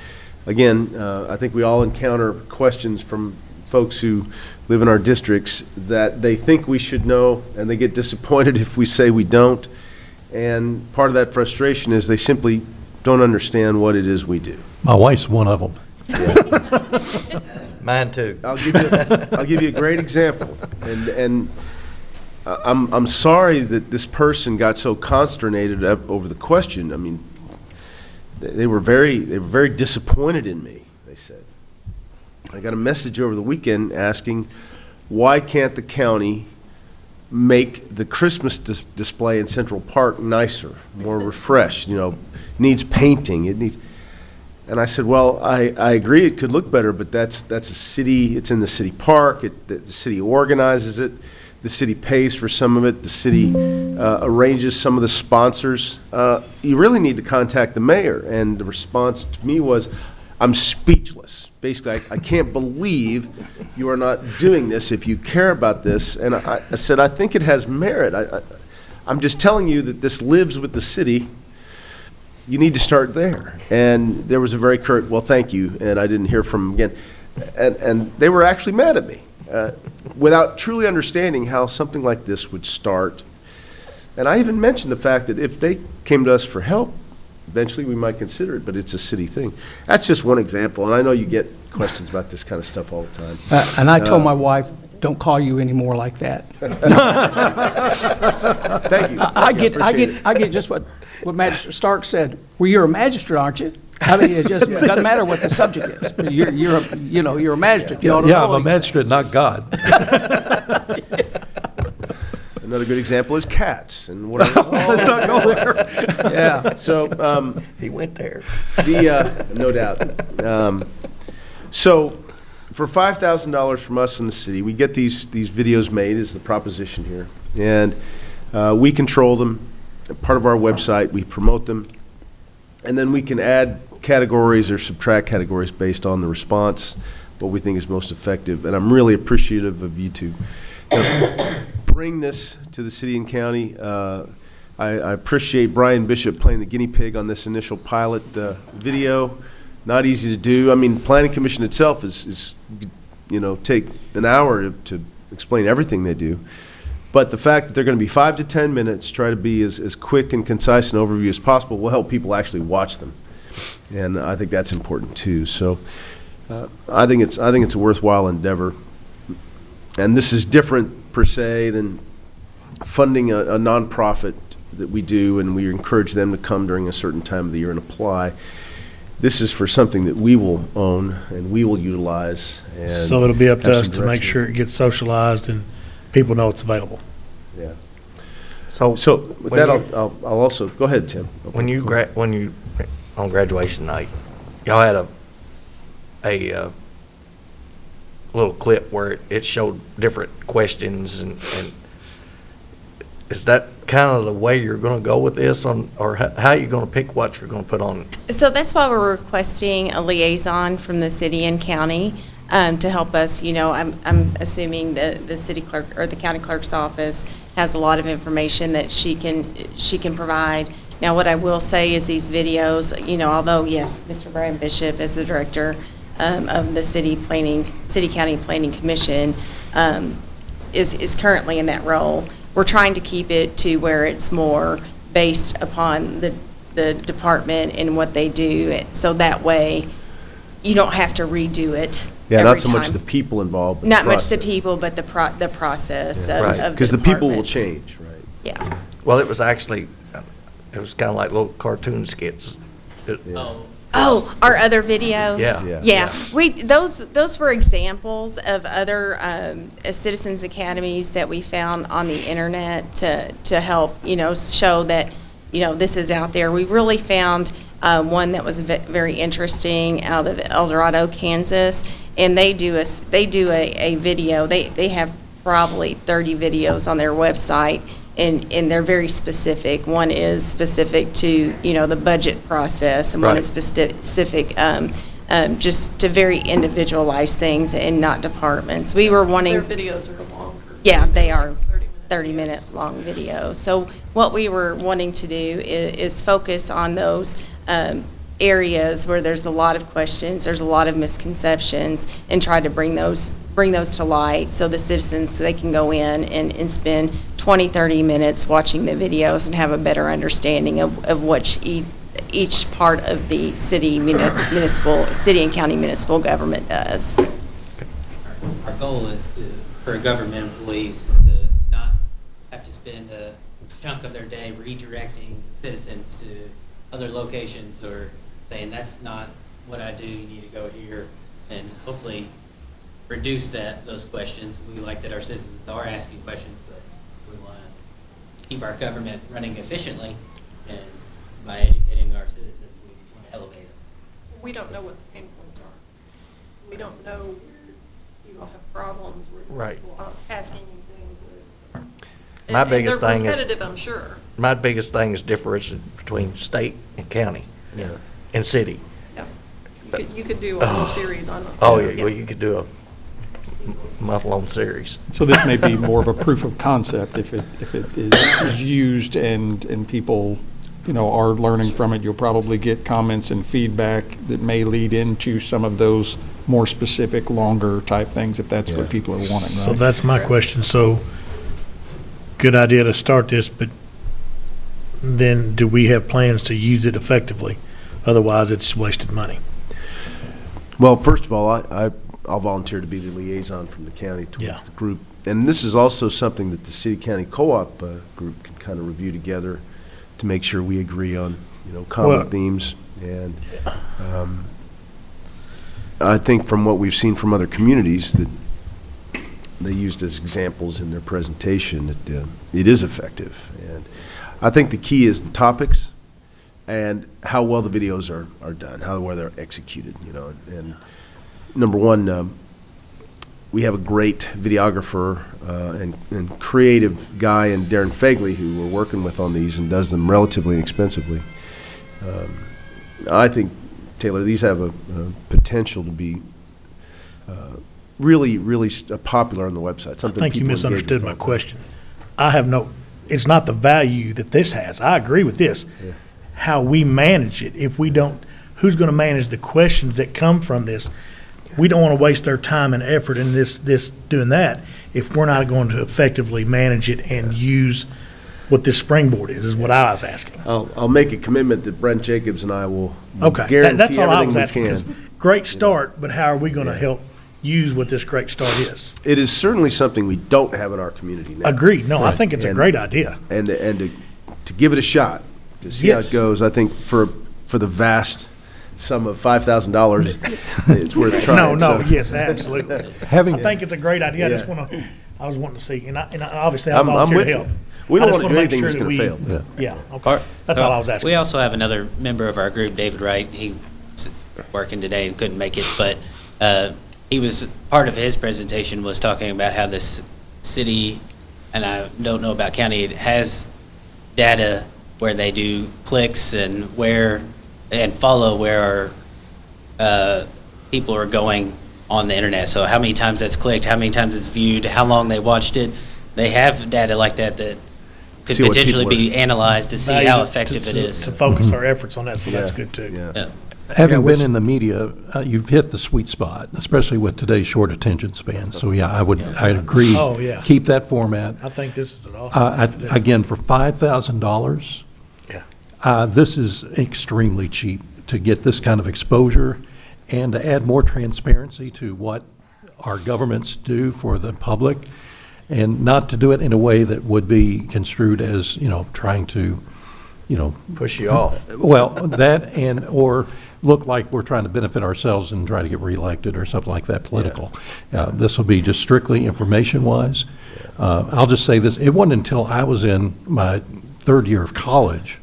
again, I think we all encounter questions from folks who live in our districts that they think we should know, and they get disappointed if we say we don't, and part of that frustration is they simply don't understand what it is we do. My wife's one of them. Yeah. Mine too. I'll give you a great example, and I'm sorry that this person got so consternated over the question. I mean, they were very disappointed in me, they said. I got a message over the weekend asking, why can't the county make the Christmas display in Central Park nicer, more refreshed, needs painting, it needs. And I said, well, I agree it could look better, but that's a city, it's in the city park, the city organizes it, the city pays for some of it, the city arranges some of the sponsors. You really need to contact the mayor. And the response to me was, I'm speechless. Basically, I can't believe you are not doing this if you care about this. And I said, I think it has merit. I'm just telling you that this lives with the city. You need to start there. And there was a very curt, well, thank you, and I didn't hear from them again. And they were actually mad at me without truly understanding how something like this would start. And I even mentioned the fact that if they came to us for help, eventually we might consider it, but it's a city thing. That's just one example, and I know you get questions about this kind of stuff all the time. And I told my wife, don't call you anymore like that. Thank you. I get just what Magistrate Stark said. Well, you're a magistrate, aren't you? I mean, it just doesn't matter what the subject is. You're a magistrate. You ought to Yeah, know I'm a magistrate, not God. Another good example is cats and what. Let's not go there. Yeah. So He went there. No doubt. So for $5,000 from us in the city, we get these videos made, is the proposition here, and we control them. Part of our website, we promote them, and then we can add categories or subtract categories based on the response, what we think is most effective. And I'm really appreciative of you to bring this to the city and county. I appreciate Brian Bishop playing the guinea pig on this initial pilot video. Not easy to do. I mean, the Planning Commission itself is take an hour to explain everything they do. But the fact that they're going to be 5 to 10 minutes, try to be as quick and concise an overview as possible, will help people actually watch them. And I think that's important too. So I think it's a worthwhile endeavor. And this is different per se than funding a nonprofit that we do, and we encourage them to come during a certain time of the year and apply. this is for something that we will own and we will utilize. And So it'll be up to have us some to make direction. sure it gets socialized and people know it's available. Yeah. So, So with when that, you- I'll also, go ahead, Tim. when you on graduation night, y'all had a little clip where it showed different questions and is that kind of the way you're going to go with this or how are you going to pick what you're going to put on? So that's why we're requesting a liaison from the city and county to help us. I'm assuming the city clerk or the county clerk's office has a lot of information that she can provide. Now, what I will say is these videos, although, yes, Mr. Brian Bishop is the director of the City County Planning Commission, is currently in that role. We're trying to keep it to where it's more based upon the department and what they do, so that way you don't have to redo it. Yeah, every not so much time. the people involved, but Not the much the process. people, but the process of Right. the Because the people will departments. change, right? Yeah. Well, it was actually, it was kind of like little cartoon skits. Oh, our other videos? Yeah. Yeah. Those were examples of other citizens academies that we found on the internet to help, show that, this is out there. We really found one that was very interesting out of El Dorado, Kansas, and they do a video. They have probably 30 videos on their website, and they're very specific. One is specific to, the budget process, and one is specific just to very individualized things and not departments. We were wanting. Their videos are longer. Yeah, they are 30-minute long videos. So what we were wanting to do is focus on those areas where there's a lot of questions, there's a lot of misconceptions, and try to bring those to light so the citizens, so they can go in and spend 20, 30 minutes watching the videos and have a better understanding of what each part of the city and county municipal government does. Our goal is for government employees to not have to spend a chunk of their day redirecting citizens to other locations or saying, that's not what I do, you need to go here, and hopefully reduce those questions. We like that our citizens are asking questions, but we want to keep our government running efficiently, and by educating our citizens, we want to elevate them. We don't know what the pain points are. We don't know where people have problems, where Right. people are asking you things. My biggest they're thing is- repetitive, I'm sure. My biggest thing is difference between state and county and city. Yeah. You could do a whole series on. Oh, yeah, well, you could do a month-long series. So this may be more of a proof of concept if it is used and people, are learning from it. You'll probably get comments and feedback that may lead into some of those more specific, longer type things if that's what people are wanting, right? So that's my question. So, good idea to start this, but then do we have plans to use it effectively? Otherwise, it's wasted money. Well, first of all, I'll volunteer to be the liaison from the county to Yeah. the group. And this is also something that the city-county co-op group can kind of review together to make sure we agree on, common Well- themes. And I think from what we've seen from other communities that they used as examples in their presentation, that it is effective. And I think the key is the topics and how well the videos are done, how well they're executed, And number one, we have a great videographer and creative guy in Darren Fagley who we're working with on these and does them relatively inexpensively. I think, Taylor, these have a potential to be really, really popular on the website. I Something think you people engage misunderstood with my all the time. question. It's not the value that this has. I agree with this. Yeah. How we manage it. If we don't, who's going to manage the questions that come from this? We don't want to waste their time and effort in this doing that if we're not going to effectively manage it and use what this springboard is what I was asking. I'll make a commitment that Brent Jacobs and I will Okay, guarantee that's all I was everything we asking. 'Cause can. great start, but how are we going to help use what this great start is? It is certainly something we don't have in our community now. Agreed. No, I think it's a And- great idea. And to give it a shot, to see how Yes. it goes, I think for the vast sum of $5,000, it's worth trying. No, so. yes, absolutely. I think it's a great idea. I just I was wanting to see, and obviously I I'm volunteer with to you. help. We don't I just want to wanna do make anything sure that's that going to we- fail. Yeah, okay. That's all I was asking. We also have another member of our group, David Wright. He's working today and couldn't make it, but he was, part of his presentation was talking about how this city, and I don't know about county, it has data where they do clicks and follow where our people are going on the internet. So how many times that's clicked, how many times it's viewed, how long they watched it. They have data like that could See what potentially people be analyzed to see Value how to- effective it is. To focus our efforts on that, so that's good too. Yeah. Having been in the media, you've hit the sweet spot, especially with today's short attention span. So, yeah, I'd agree. Oh, yeah. Keep that format. I think this is an awesome thing to do. Again, for $5,000, this is extremely cheap to get this kind of exposure and to add more transparency to what our governments do for the public, and not to do it in a way that would be construed as, trying to, Push you off. well, that or look like we're trying to benefit ourselves and try to get reelected or something like that political. This will be just strictly information-wise. I'll just say this, it wasn't until I was in my third year of college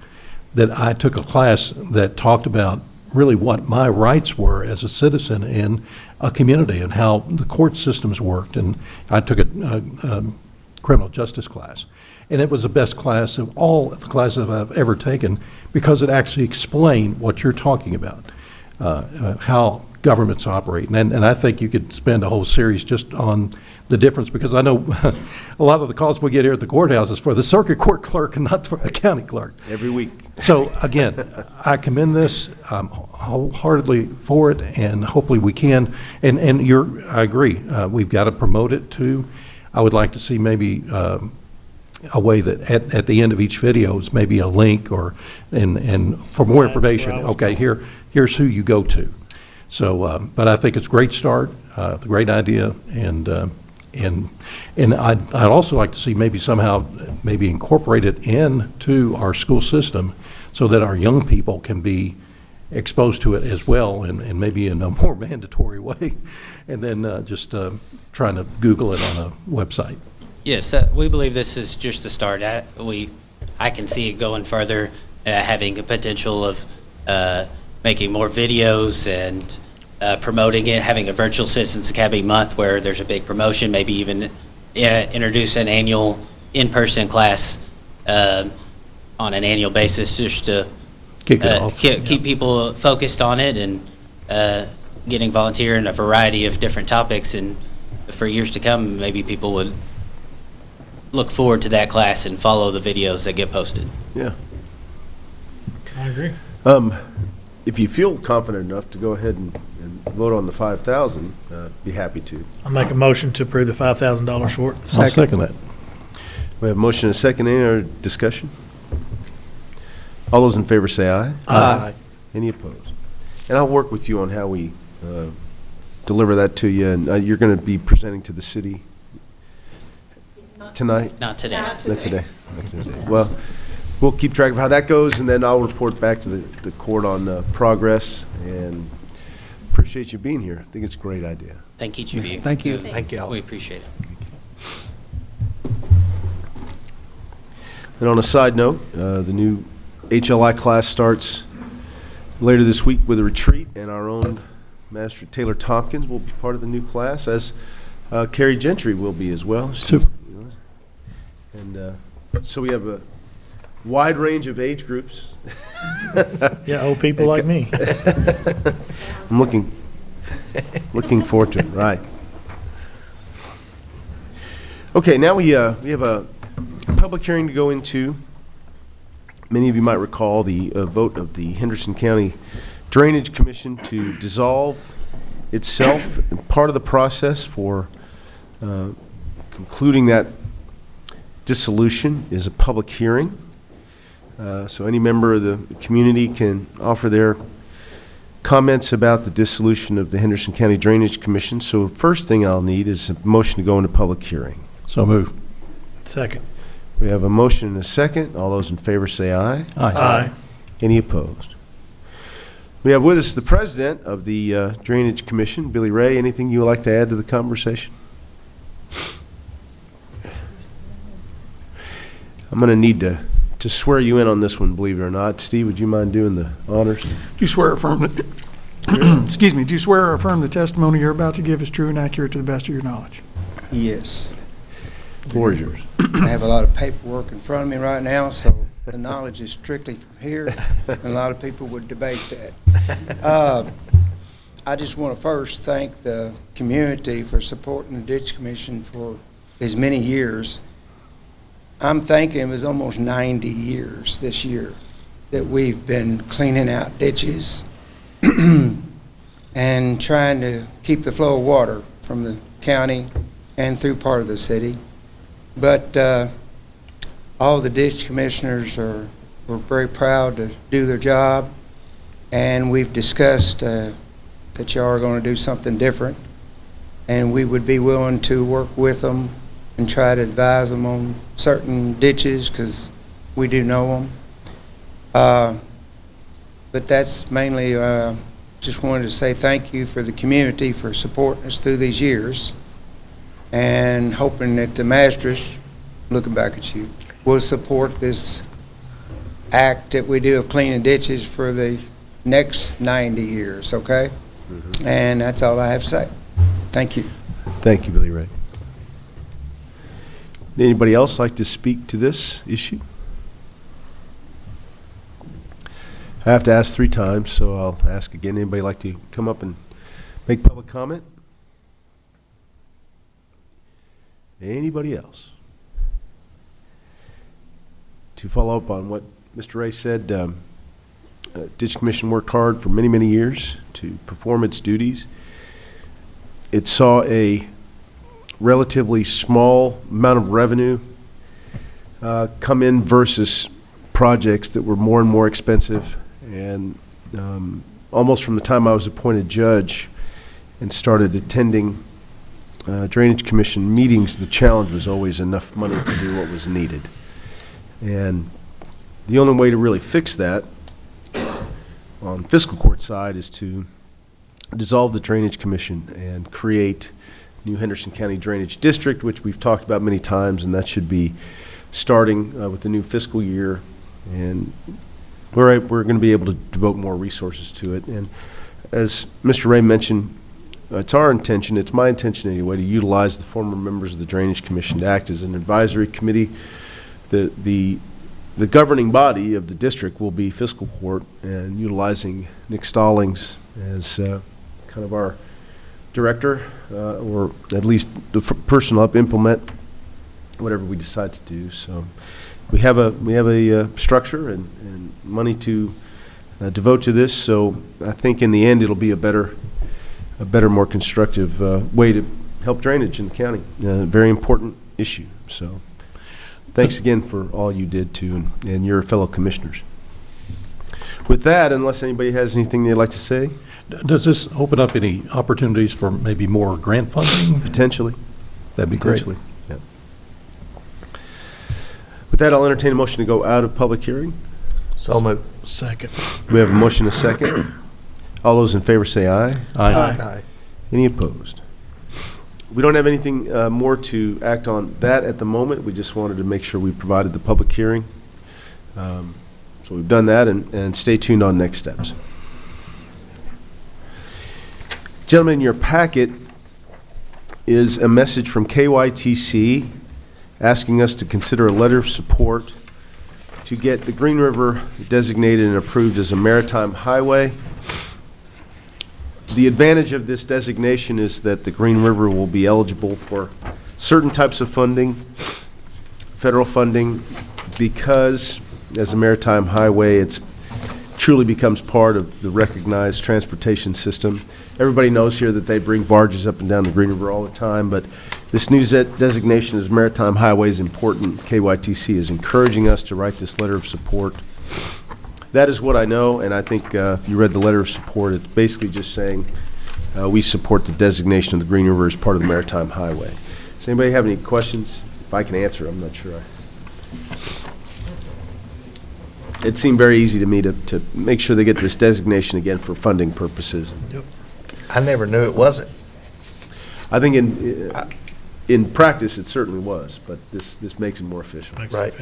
that I took a class that talked about really what my rights were as a citizen in a community and how the court systems worked. And I took a criminal justice class. And it was the best class of all the classes I've ever taken because it actually explained what you're talking about, how governments operate. And I think you could spend a whole series just on the difference, because I know a lot of the calls we get here at the courthouse is for the circuit court clerk and not for the county clerk. Every week. So again, I commend this wholeheartedly for it, and hopefully we can. And I agree. We've got to promote it too. I would like to see maybe a way that at the end of each video is maybe a link and for more information. Okay, here's who you go to. So, but I think it's a great start, a great idea, and I'd also like to see maybe somehow incorporate it into our school system so that our young people can be exposed to it as well, and maybe in a more mandatory way, and then just trying to Google it on a website. Yes, we believe this is just the start. I can see it going further, having a potential of making more videos and promoting it, having a virtual Citizens Academy month where there's a big promotion, maybe even introduce an annual in-person class on an annual basis, just to Kick it off. keep people focused on it and getting volunteer in a variety of different topics. And for years to come, maybe people would look forward to that class and follow the videos that get posted. Yeah. I agree. If you feel confident enough to go ahead and vote on the 5,000, be happy to. I'll make a motion to approve the $5,000 short. I'll second that. We have a motion and a second. Any other discussion? All those in favor say aye. Aye. Any opposed? And I'll work with you on how we deliver that to you. And you're going to be presenting to the city tonight? Not today. Not today. Well, we'll keep track of how that goes, and then I'll report back to the court on progress. And appreciate you being here. I think it's a great idea. Thank each of you. Thank you. Thank you all. We appreciate it. And on a side note, the new HLI class starts later this week with a retreat, and our own Master Taylor Tompkins will be part of the new class, as Carrie Gentry will be as well. Super. And so we have a wide range of age groups. Yeah, old people like me. I'm looking forward to it, right. Okay, now we have a public hearing to go into. Many of you might recall the vote of the Henderson County Drainage Commission to dissolve itself. And part of the process for concluding that dissolution is a public hearing. So any member of the community can offer their comments about the dissolution of the Henderson County Drainage Commission. So first thing I'll need is a motion to go into public hearing. So move. Second. We have a motion and a second. All those in favor say aye. Aye. Any opposed? We have with us the president of the Drainage Commission, Billy Ray. Anything you would like to add to the conversation? I'm going to need to swear you in on this one, believe it or not. Steve, would you mind doing the honors? Do you swear or affirm that, excuse me, do you swear or affirm the testimony you're about to give is true and accurate to the best of your knowledge? Yes. Floor is yours. I have a lot of paperwork in front of me right now, so the knowledge is strictly from here, and a lot of people would debate that. I just want to first thank the community for supporting the Ditch Commission for as many years. I'm thinking it was almost 90 years this year that we've been cleaning out ditches and trying to keep the flow of water from the county and through part of the city. But all the ditch commissioners were very proud to do their job, and we've discussed that y'all are going to do something different, and we would be willing to work with them and try to advise them on certain ditches because we do know them. But that's mainly, just wanted to say thank you for the community for supporting us through these years, and hoping that the magistrates, looking back at you, will support this act that we do of cleaning ditches for the next 90 years, okay? Mm-hmm. And that's all I have to say. Thank you. Thank you, Billy Ray. Anybody else like to speak to this issue? I have to ask 3 times, so I'll ask again. Anybody like to come up and make public comment? Anybody else? To follow up on what Mr. Ray said, Ditch Commission worked hard for many, many years to perform its duties. It saw a relatively small amount of revenue come in versus projects that were more and more expensive. And almost from the time I was appointed judge and started attending Drainage Commission meetings, the challenge was always enough money to do what was needed. And the only way to really fix that on fiscal court side is to dissolve the Drainage Commission and create new Henderson County Drainage District, which we've talked about many times, and that should be starting with the new fiscal year. And we're going to be able to devote more resources to it. And as Mr. Ray mentioned, it's our intention, it's my intention anyway, to utilize the former members of the Drainage Commission to act as an advisory committee. The governing body of the district will be fiscal court, and utilizing Nick Stallings as kind of our director, or at least the person will help implement whatever we decide to do. So we have a structure and money to devote to this. So I think in the end it'll be a better, more constructive way to help drainage in the county. Very important issue. So thanks again for all you did too, and your fellow commissioners. With that, unless anybody has anything they'd like to say. Does this open up any opportunities for maybe more grant funding? Potentially. That'd be great. Potentially, yeah. With that, I'll entertain a motion to go out of public hearing. So moved. Second. We have a motion and a second. All those in favor say aye. Aye. Any opposed? We don't have anything more to act on that at the moment. We just wanted to make sure we provided the public hearing. So we've done that, and stay tuned on next steps. Gentlemen, in your packet is a message from KYTC asking us to consider a letter of support to get the Green River designated and approved as a maritime highway. The advantage of this designation is that the Green River will be eligible for certain types of funding, federal funding, because as a maritime highway, it truly becomes part of the recognized transportation system. Everybody knows here that they bring barges up and down the Green River all the time, but this new designation as maritime highway is important. KYTC is encouraging us to write this letter of support. That is what I know, and I think if you read the letter of support, it's basically just saying we support the designation of the Green River as part of the maritime highway. Does anybody have any questions? If I can answer, I'm not sure. it seemed very easy to me to make sure they get this designation again for funding purposes. I never knew it wasn't. I think in practice, it certainly was, but this makes it more official. Right.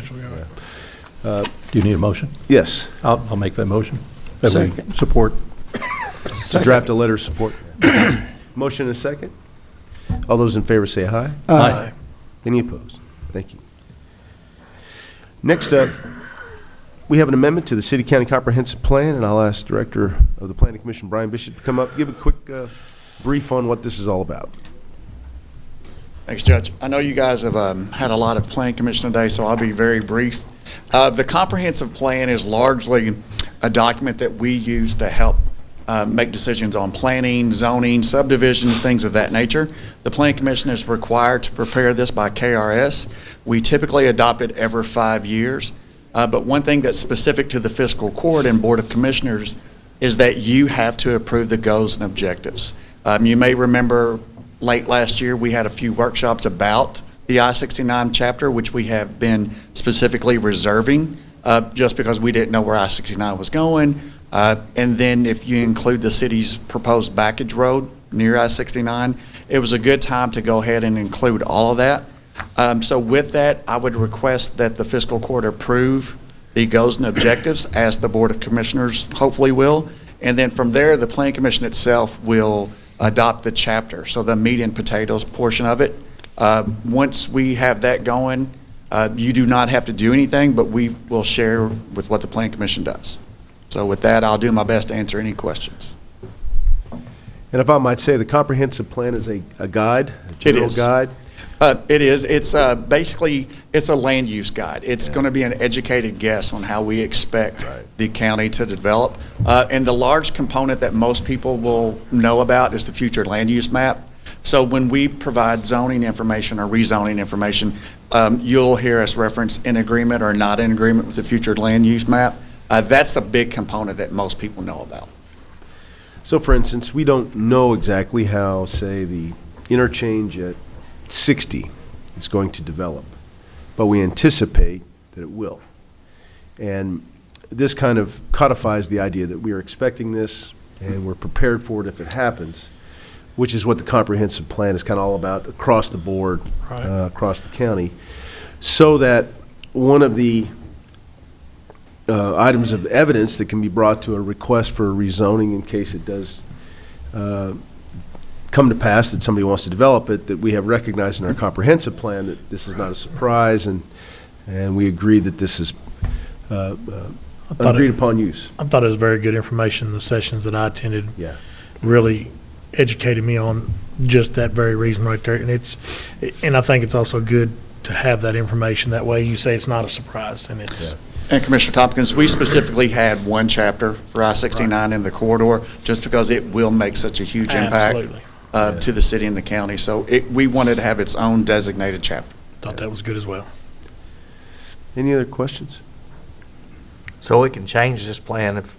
Yeah. Do you need a motion? Yes. I'll make that motion. That we Second. support. To draft a letter of support. Motion and a second. All those in favor say aye. Aye. Any opposed? Thank you. Next up, we have an amendment to the City County Comprehensive Plan, and I'll ask Director of the Planning Commission, Brian Bishop, to come up, give a quick brief on what this is all about. Thanks, Judge. I know you guys have had a lot of planning commission today, so I'll be very brief. The comprehensive plan is largely a document that we use to help make decisions on planning, zoning, subdivisions, things of that nature. The Planning Commission is required to prepare this by KRS. We typically adopt it every 5 years. But one thing that's specific to the Fiscal Court and Board of Commissioners is that you have to approve the goals and objectives. You may remember late last year, we had a few workshops about the I-69 chapter, which we have been specifically reserving just because we didn't know where I-69 was going. And then if you include the city's proposed backage road near I-69, it was a good time to go ahead and include all of that. So with that, I would request that the Fiscal Court approve the goals and objectives, as the Board of Commissioners hopefully will. And then from there, the Planning Commission itself will adopt the chapter, so the meat and potatoes portion of it. Once we have that going, you do not have to do anything, but we will share with what the Planning Commission does. So with that, I'll do my best to answer any questions. And if I might say, the comprehensive plan is a guide, a general guide. It is. It's basically, it's a land use guide. It's going to be an educated guess on how we expect the county to develop. And the large component that most people will know about is the future land use map. So when we provide zoning information or rezoning information, you'll hear us reference in agreement or not in agreement with the future land use map. That's the big component that most people know about. So for instance, we don't know exactly how, say, the interchange at 60 is going to develop, but we anticipate that it will. And this kind of codifies the idea that we are expecting this and we're prepared for it if it happens, which is what the comprehensive plan is kind of all about across the board, across the county, so that one of the items of evidence that can be brought to a request for rezoning in case it does come to pass that somebody wants to develop it, that we have recognized in our comprehensive plan that this is not a surprise, and we agree that this is agreed upon use. I thought it was very good information in the sessions that I attended. Yeah. Really educated me on just that very reason right there. And I think it's also good to have that information. That way you say it's not a surprise, and it's... Yeah. And Commissioner Tompkins, we specifically had one chapter for I-69 in the corridor just because it will make such a huge impact to the city and the county. So we wanted to have its own designated chapter. Thought that was good as well. Any other questions? So we can change this plan if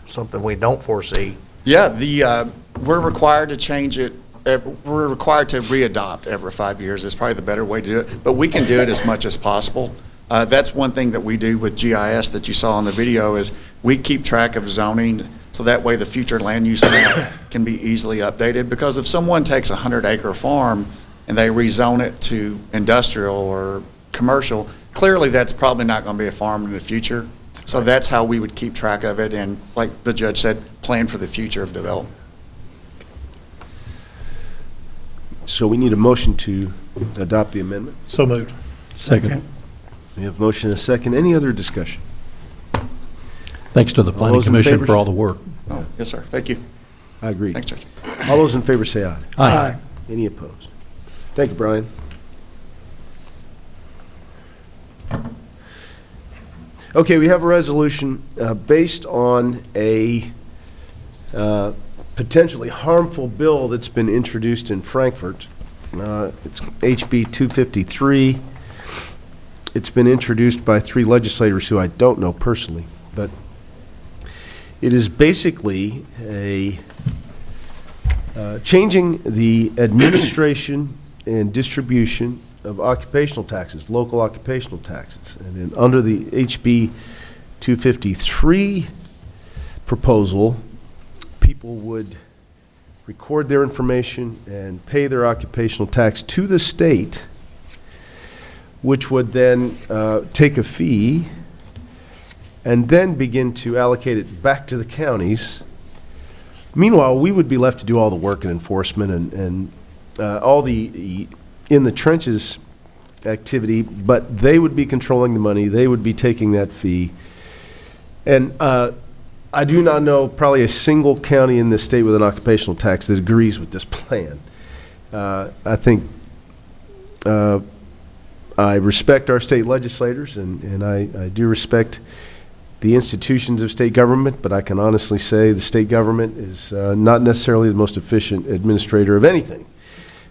something we don't foresee. Yeah, we're required to change it. We're required to re-adopt every 5 years. It's probably the better way to do it, but we can do it as much as possible. That's one thing that we do with GIS that you saw in the video is we keep track of zoning so that way the future land use map can be easily updated. Because if someone takes a 100-acre farm and they rezone it to industrial or commercial, clearly that's probably not going to be a farm in the future. So that's how we would keep track of it and, like the judge said, plan for the future of development. So we need a motion to adopt the amendment. So moved. Second. We have a motion and a second. Any other discussion? Thanks to the All Planning those in Commission favor for all the work. Oh, yes, sir. Thank you. I agree. Thanks, Judge. All those in favor say aye. Aye. Any opposed? Thank you, Brian. Okay, we have a resolution based on a potentially harmful bill that's been introduced in Frankfurt. It's HB 253. It's been introduced by 3 legislators who I don't know personally, but it is basically a changing the administration and distribution of occupational taxes, local occupational taxes. And then under the HB 253 proposal, people would record their information and pay their occupational tax to the state, which would then take a fee and then begin to allocate it back to the counties. Meanwhile, we would be left to do all the work and enforcement and all the in the trenches activity, but they would be controlling the money, they would be taking that fee. And I do not know probably a single county in this state with an occupational tax that agrees with this plan. I think I respect our state legislators, and I do respect the institutions of state government, but I can honestly say the state government is not necessarily the most efficient administrator of anything.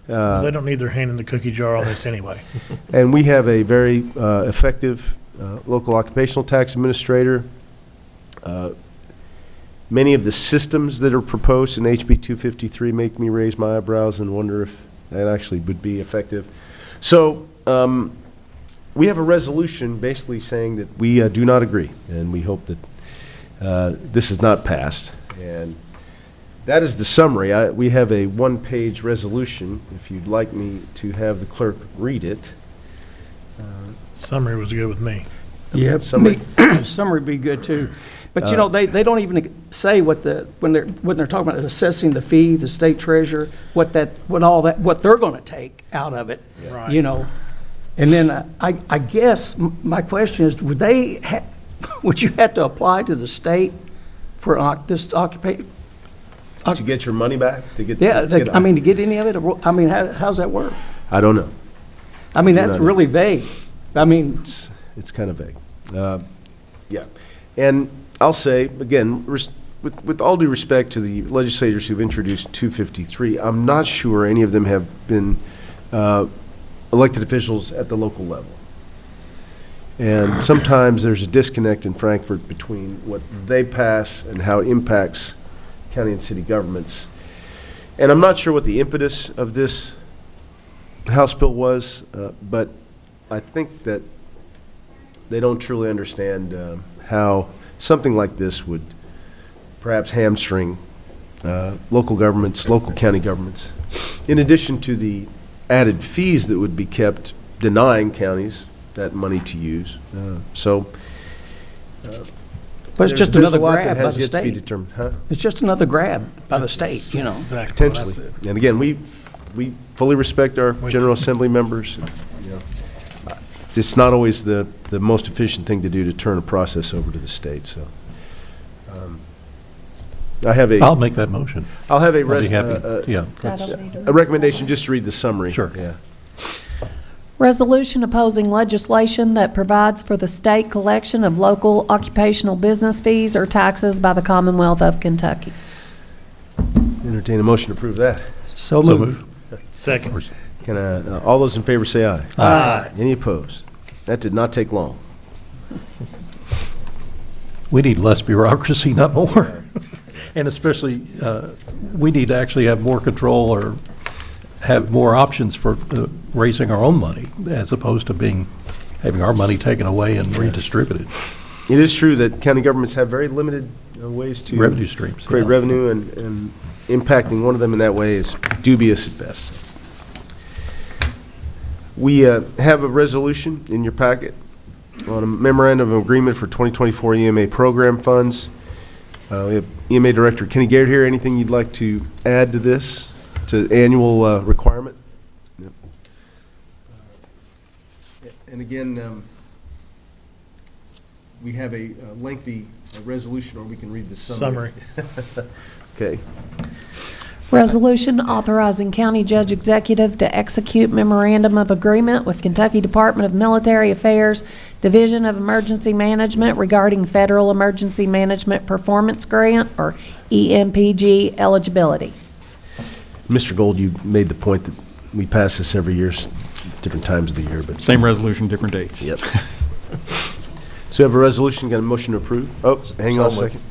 They don't need their hand in the cookie jar on this anyway. And we have a very effective local occupational tax administrator. Many of the systems that are proposed in HB 253 make me raise my eyebrows and wonder if that actually would be effective. So we have a resolution basically saying that we do not agree, and we hope that this is not passed. And that is the summary. We have a one-page resolution. If you'd like me to have the clerk read it. Summary was good with me. Yeah, Summary. Summary would be good too. But you know, they don't even say what when they're talking about assessing the fee, the state treasurer, what they're going to take out of it. Right. You know, and then I guess my question is, would you have to apply to the state for this occupation? To get your money back? To get to get any of it? I mean, how's that work? I don't know. I mean, that's really vague. I mean, it's kind of vague. Yeah. And I'll say, again, with all due respect to the legislators who've introduced 253, I'm not sure any of them have been elected officials at the local level. And sometimes there's a disconnect in Frankfurt between what they pass and how it impacts county and city governments. And I'm not sure what the impetus of this House bill was, but I think that they don't truly understand how something like this would perhaps hamstring local governments, local county governments, in addition to the added fees that would be kept denying counties that money to use. but it's just another grab that by has the yet to be state. determined. Huh? It's just another grab by the state, you know. Exactly. Potentially. And again, we fully respect our General Assembly members. You know, it's not always the most efficient thing to do to turn a process over to the state. So I'll make that motion. I'll have I'll be happy. a recommendation just to read the summary. Sure. Yeah. Resolution opposing legislation that provides for the state collection of local occupational business fees or taxes by the Commonwealth of Kentucky. Entertain a motion to approve that. So moved. Second. Can all those in favor say aye? Aye. Any opposed? That did not take long. We need less bureaucracy, not more. And especially, we need to actually have more control or have more options for raising our own money as opposed to having our money taken away and redistributed. It is true that county governments have very limited ways to Revenue streams, create yeah. revenue, and impacting one of them in that way is dubious at best. We have a resolution in your packet on a memorandum of agreement for 2024 EMA program funds. We have EMA Director Kenny Garrett here. Anything you'd like to add to this? It's an annual requirement. Yep. And again, we have a lengthy resolution, or we can read the summary. Okay. Resolution authorizing county judge executive to execute memorandum of agreement with Kentucky Department of Military Affairs, Division of Emergency Management regarding Federal Emergency Management Performance Grant, or EMPG, eligibility. Mr. Gold, you made the point that we pass this every year, different times of the year, but. Same resolution, different dates. Yep. So we have a resolution, got a motion to approve? Oh, hang on a second.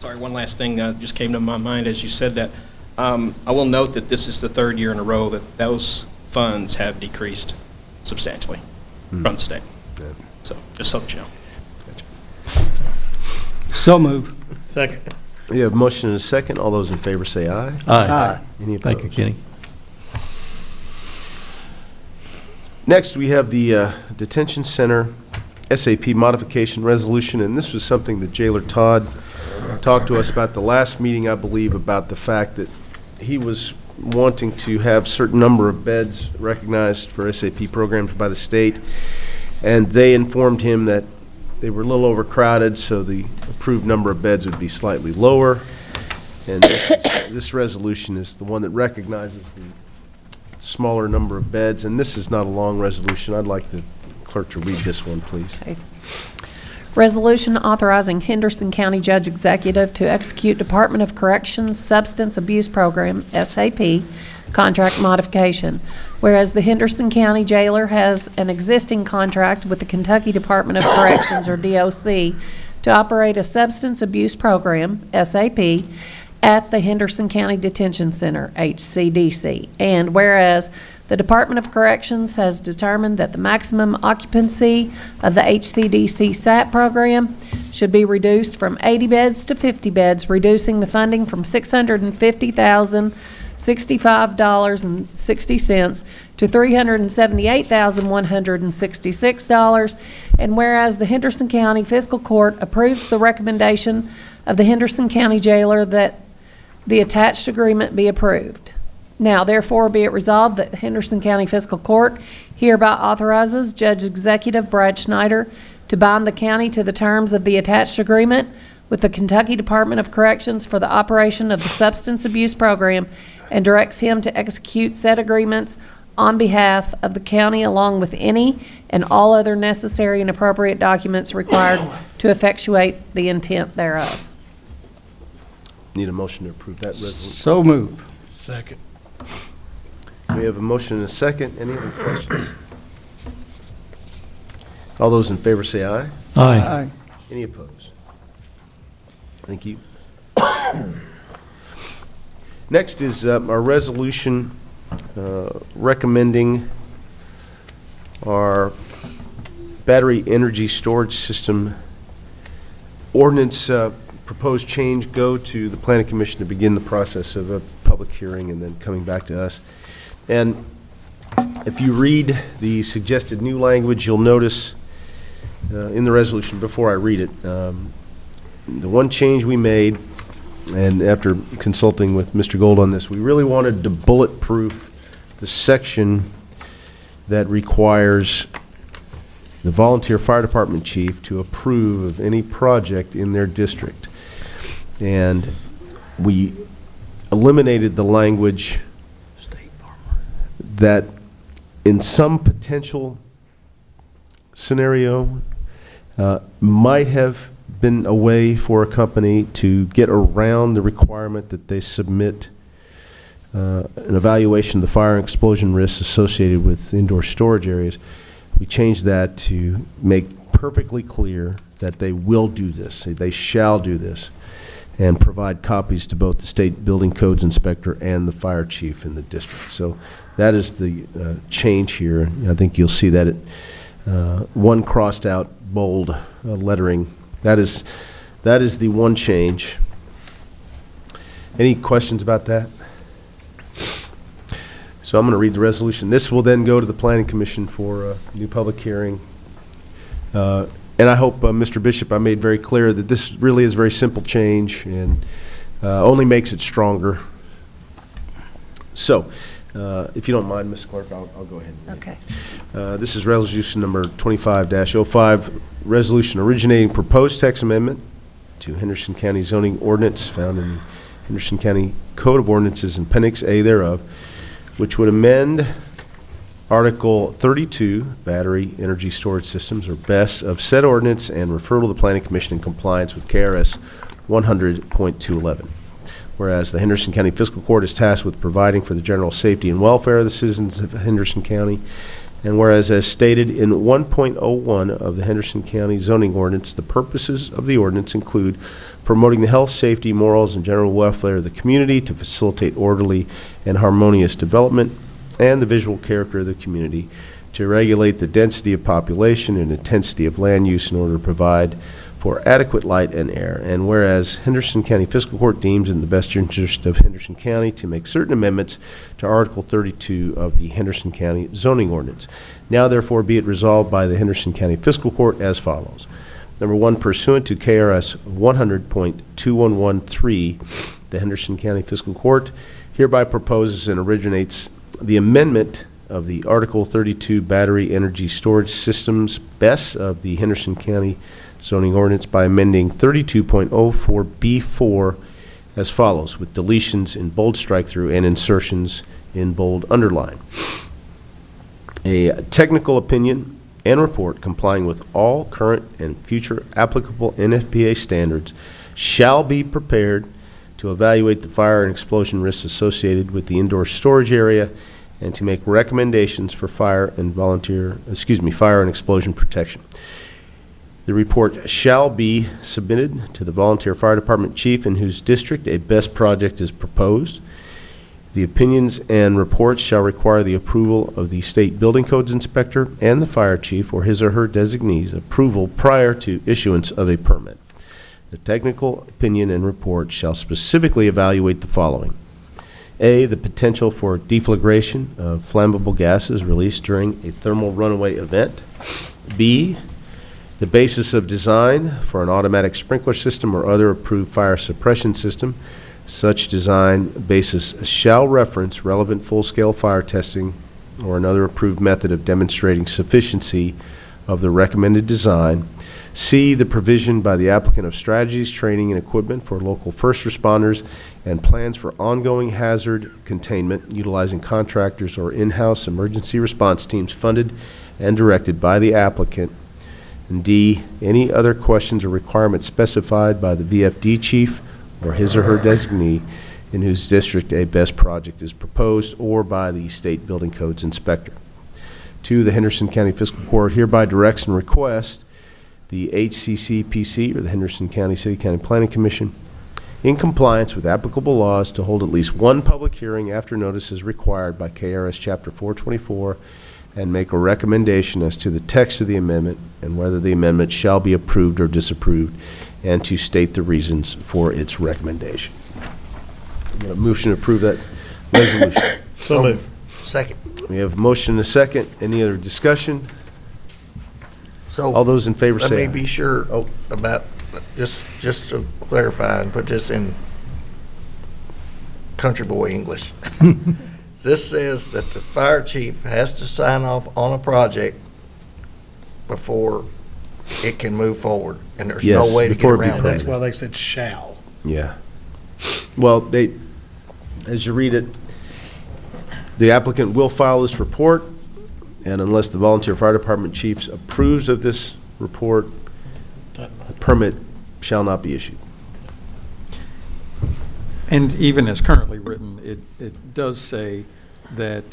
Sorry, one last thing just came to my mind as you said that. I will note that this is the third year in a row that those funds have decreased substantially from the state. Yeah. So, just so that you know. So move. Second. We have a motion and a second. All those in favor say aye. Aye. Any opposed? Thank you, Kenny. Next, we have the Detention Center SAP modification resolution, and this was something that Jailer Todd talked to us about the last meeting, I believe, about the fact that he was wanting to have certain number of beds recognized for SAP programs by the state, and they informed him that they were a little overcrowded, so the approved number of beds would be slightly lower. And this resolution is the one that recognizes the smaller number of beds, and this is not a long resolution. I'd like the clerk to read this one, please. Okay. Resolution authorizing Henderson County Judge Executive to execute Department of Corrections Substance Abuse Program, SAP, contract modification. Whereas the Henderson County Jailer has an existing contract with the Kentucky Department of Corrections, or DOC, to operate a substance abuse program, SAP, at the Henderson County Detention Center, HCDC. And whereas the Department of Corrections has determined that the maximum occupancy of the HCDC SAP program should be reduced from 80 beds to 50 beds, reducing the funding from $650,065.60 to $378,166. And whereas the Henderson County Fiscal Court approves the recommendation of the Henderson County Jailer that the attached agreement be approved. Now, therefore, be it resolved that the Henderson County Fiscal Court hereby authorizes Judge Executive Brad Schneider to bind the county to the terms of the attached agreement with the Kentucky Department of Corrections for the operation of the substance abuse program, and directs him to execute said agreements on behalf of the county, along with any and all other necessary and appropriate documents required to effectuate the intent thereof. Need a motion to approve that resolution. So move. Second. We have a motion and a second. Any other questions? All those in favor say aye. Aye. Any opposed? Thank you. Next is our resolution recommending our battery energy storage system ordinance proposed change go to the Planning Commission to begin the process of a public hearing and then coming back to us. And if you read the suggested new language, you'll notice in the resolution, before I read it, the one change we made, and after consulting with Mr. Gold on this, we really wanted to bulletproof the section that requires the volunteer fire department chief to approve of any project in their district. And we eliminated the language that in some potential scenario might have been a way for a company to get around the requirement that they submit an evaluation of the fire and explosion risks associated with indoor storage areas. We changed that to make perfectly clear that they will do this, they shall do this, and provide copies to both the state building codes inspector and the fire chief in the district. So that is the change here. I think you'll see that one crossed out bold lettering. That is the one change. Any questions about that? So I'm going to read the resolution. This will then go to the Planning Commission for a new public hearing. And I hope, Mr. Bishop, I made very clear that this really is a very simple change and only makes it stronger. So, if you don't mind, Ms. Clerk, I'll go ahead and read. Okay. This is resolution number 25-05, resolution originating proposed text amendment to Henderson County zoning ordinance found in the Henderson County Code of Ordinances and Appendix A thereof, which would amend Article 32, Battery Energy Storage Systems, or BESS, of said ordinance and refer to the Planning Commission in compliance with KRS 100.211. Whereas the Henderson County Fiscal Court is tasked with providing for the general safety and welfare of the citizens of Henderson County, and whereas as stated in 1.01 of the Henderson County zoning ordinance, the purposes of the ordinance include promoting the health, safety, morals, and general welfare of the community to facilitate orderly and harmonious development and the visual character of the community, to regulate the density of population and intensity of land use in order to provide for adequate light and air. And whereas Henderson County Fiscal Court deems in the best interest of Henderson County to make certain amendments to Article 32 of the Henderson County zoning ordinance. Now therefore be it resolved by the Henderson County Fiscal Court as follows. Number one, pursuant to KRS 100.2113, the Henderson County Fiscal Court hereby proposes and originates the amendment of the Article 32 Battery Energy Storage Systems BES of the Henderson County zoning ordinance by amending 32.04B4 as follows, with deletions in bold strike-through and insertions in bold underline. A technical opinion and report complying with all current and future applicable NFPA standards shall be prepared to evaluate the fire and explosion risks associated with the indoor storage area and to make recommendations for fire and explosion protection. The report shall be submitted to the volunteer fire department chief in whose district a best project is proposed. The opinions and reports shall require the approval of the state building codes inspector and the fire chief or his or her designee's approval prior to issuance of a permit. The technical opinion and report shall specifically evaluate the following. A, the potential for deflagration of flammable gases released during a thermal runaway event. B, the basis of design for an automatic sprinkler system or other approved fire suppression system. Such design basis shall reference relevant full-scale fire testing or another approved method of demonstrating sufficiency of the recommended design. C, the provision by the applicant of strategies, training, and equipment for local first responders and plans for ongoing hazard containment utilizing contractors or in-house emergency response teams funded and directed by the applicant. And D, any other questions or requirements specified by the VFD chief or his or her designee in whose district a best project is proposed or by the state building codes inspector. 2, the Henderson County Fiscal Court hereby directs and requests the HCCPC or the Henderson County City County Planning Commission in compliance with applicable laws to hold at least one public hearing after notice is required by KRS Chapter 424 and make a recommendation as to the text of the amendment and whether the amendment shall be approved or disapproved, and to state the reasons for its recommendation. I'm going to motion to approve that resolution. So moved. Second. We have a motion and a second. Any other discussion? So All those in favor say aye. let me be sure Oh. about, just to clarify and put this in country boy English. This says that the fire chief has to sign off on a project before it can move forward, and there's Yes, no way to get before it be around that. permitted. That's why they said shall. Yeah. Well, as you read it, the applicant will file this report, and unless the volunteer fire department chief approves of this report, a permit shall not be issued. And even as currently written, it does say that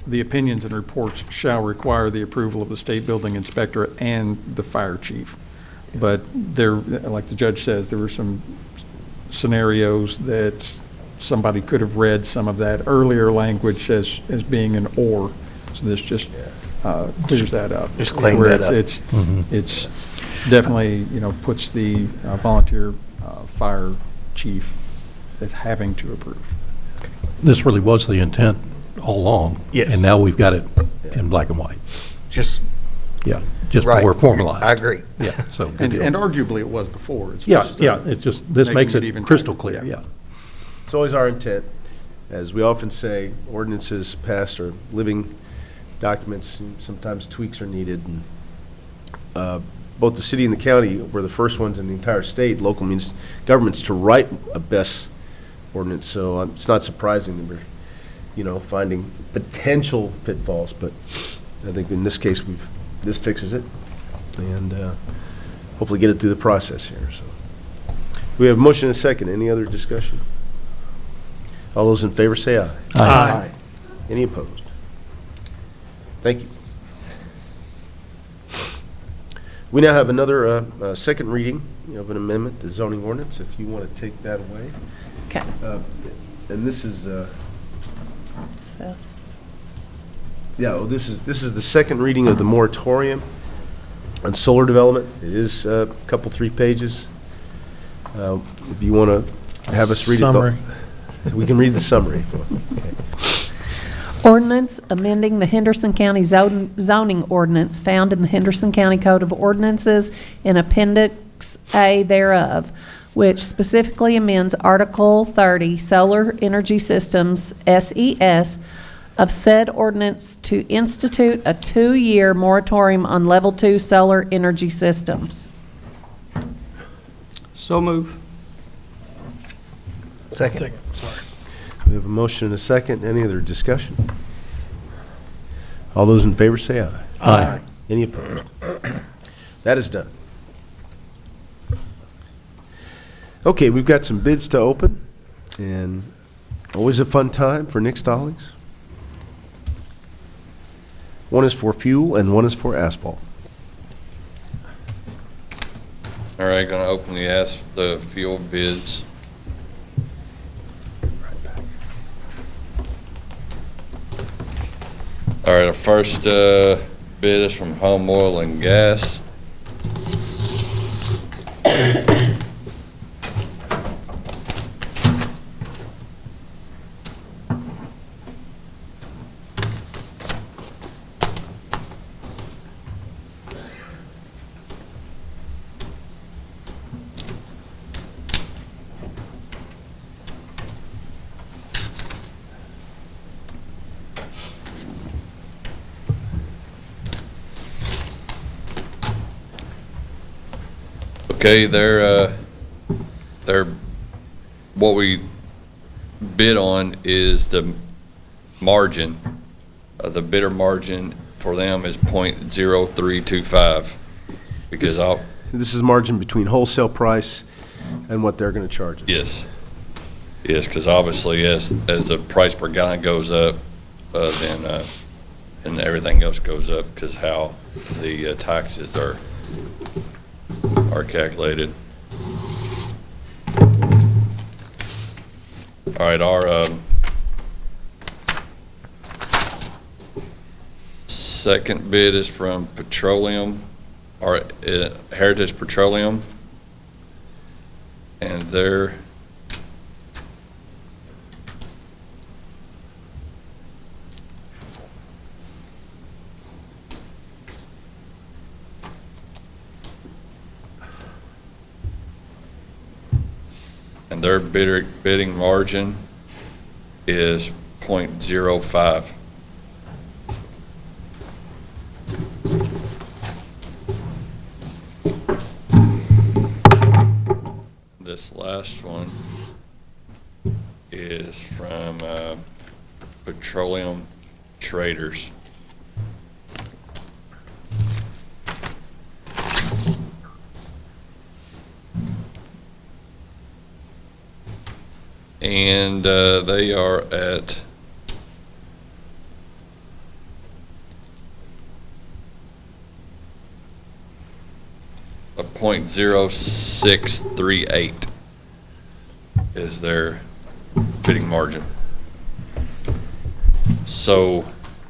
the opinions and reports shall require the approval of the state building inspector and the fire chief. But there, like the judge says, there were some scenarios that somebody could have read some of that earlier language as being an or. So this just clears that up. Just clean Where that up. It's definitely, puts the volunteer fire chief as having to approve. This really was the intent all along. Yes. And now we've got it in black and white. Just Yeah, just right. more formalized. I agree. Yeah, so. good And deal. and arguably it was before. It's Yeah, just, yeah, it's just, this making makes it it even crystal tighter. clear, yeah. It's always our intent. As we often say, ordinances passed are living documents, and sometimes tweaks are needed. And both the city and the county were the first ones in the entire state, local governments, to write a best ordinance. So it's not surprising that we're, finding potential pitfalls. But I think in this case, this fixes it, and hopefully get it through the process here. So we have a motion and a second. Any other discussion? All those in favor say aye. Aye. Any opposed? Thank you. We now have another second reading of an amendment to zoning ordinance, if you want to take that away. Okay. And this is, Says. this is the second reading of the moratorium on solar development. It is a couple, 3 pages. If you want to have us read it. Summary. We can read the summary. Okay. Ordinance amending the Henderson County zoning ordinance found in the Henderson County Code of Ordinances in Appendix A thereof, which specifically amends Article 30, Solar Energy Systems, SES, of said ordinance to institute a 2-year moratorium on Level 2 solar energy systems. So move. Second. Sorry. We have a motion and a second. Any other discussion? All those in favor say aye. Aye. Any opposed? That is done. Okay, we've got some bids to open, and always a fun time for Nick Stallings. One is for fuel and one is for asphalt. All right, going to open the fuel bids. All right, our first bid is from Home Oil and Gas. Okay, they're what we bid on is the margin. The bidder margin for them is .0325 because this is margin between wholesale price and what they're going to charge us. Yes, because obviously as the price per gallon goes up, then everything else goes up because how the taxes are calculated. All right, our second bid is from Petroleum, or Heritage Petroleum, and their bidding margin is .05. This last one is from Petroleum Traders. And they are at a .0638 is their bidding margin. So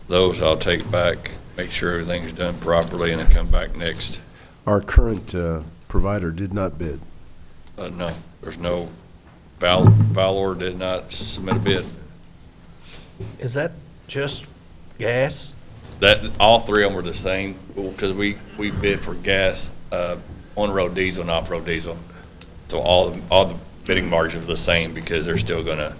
those I'll take back, make sure everything's done properly, and then come back next. Our current provider did not bid. No, there's no, Valor did not submit a bid. Is that just gas? That, all three of them were the same, because we bid for gas, on-road diesel and off-road diesel. So all the bidding margins are the same because they're still gonna,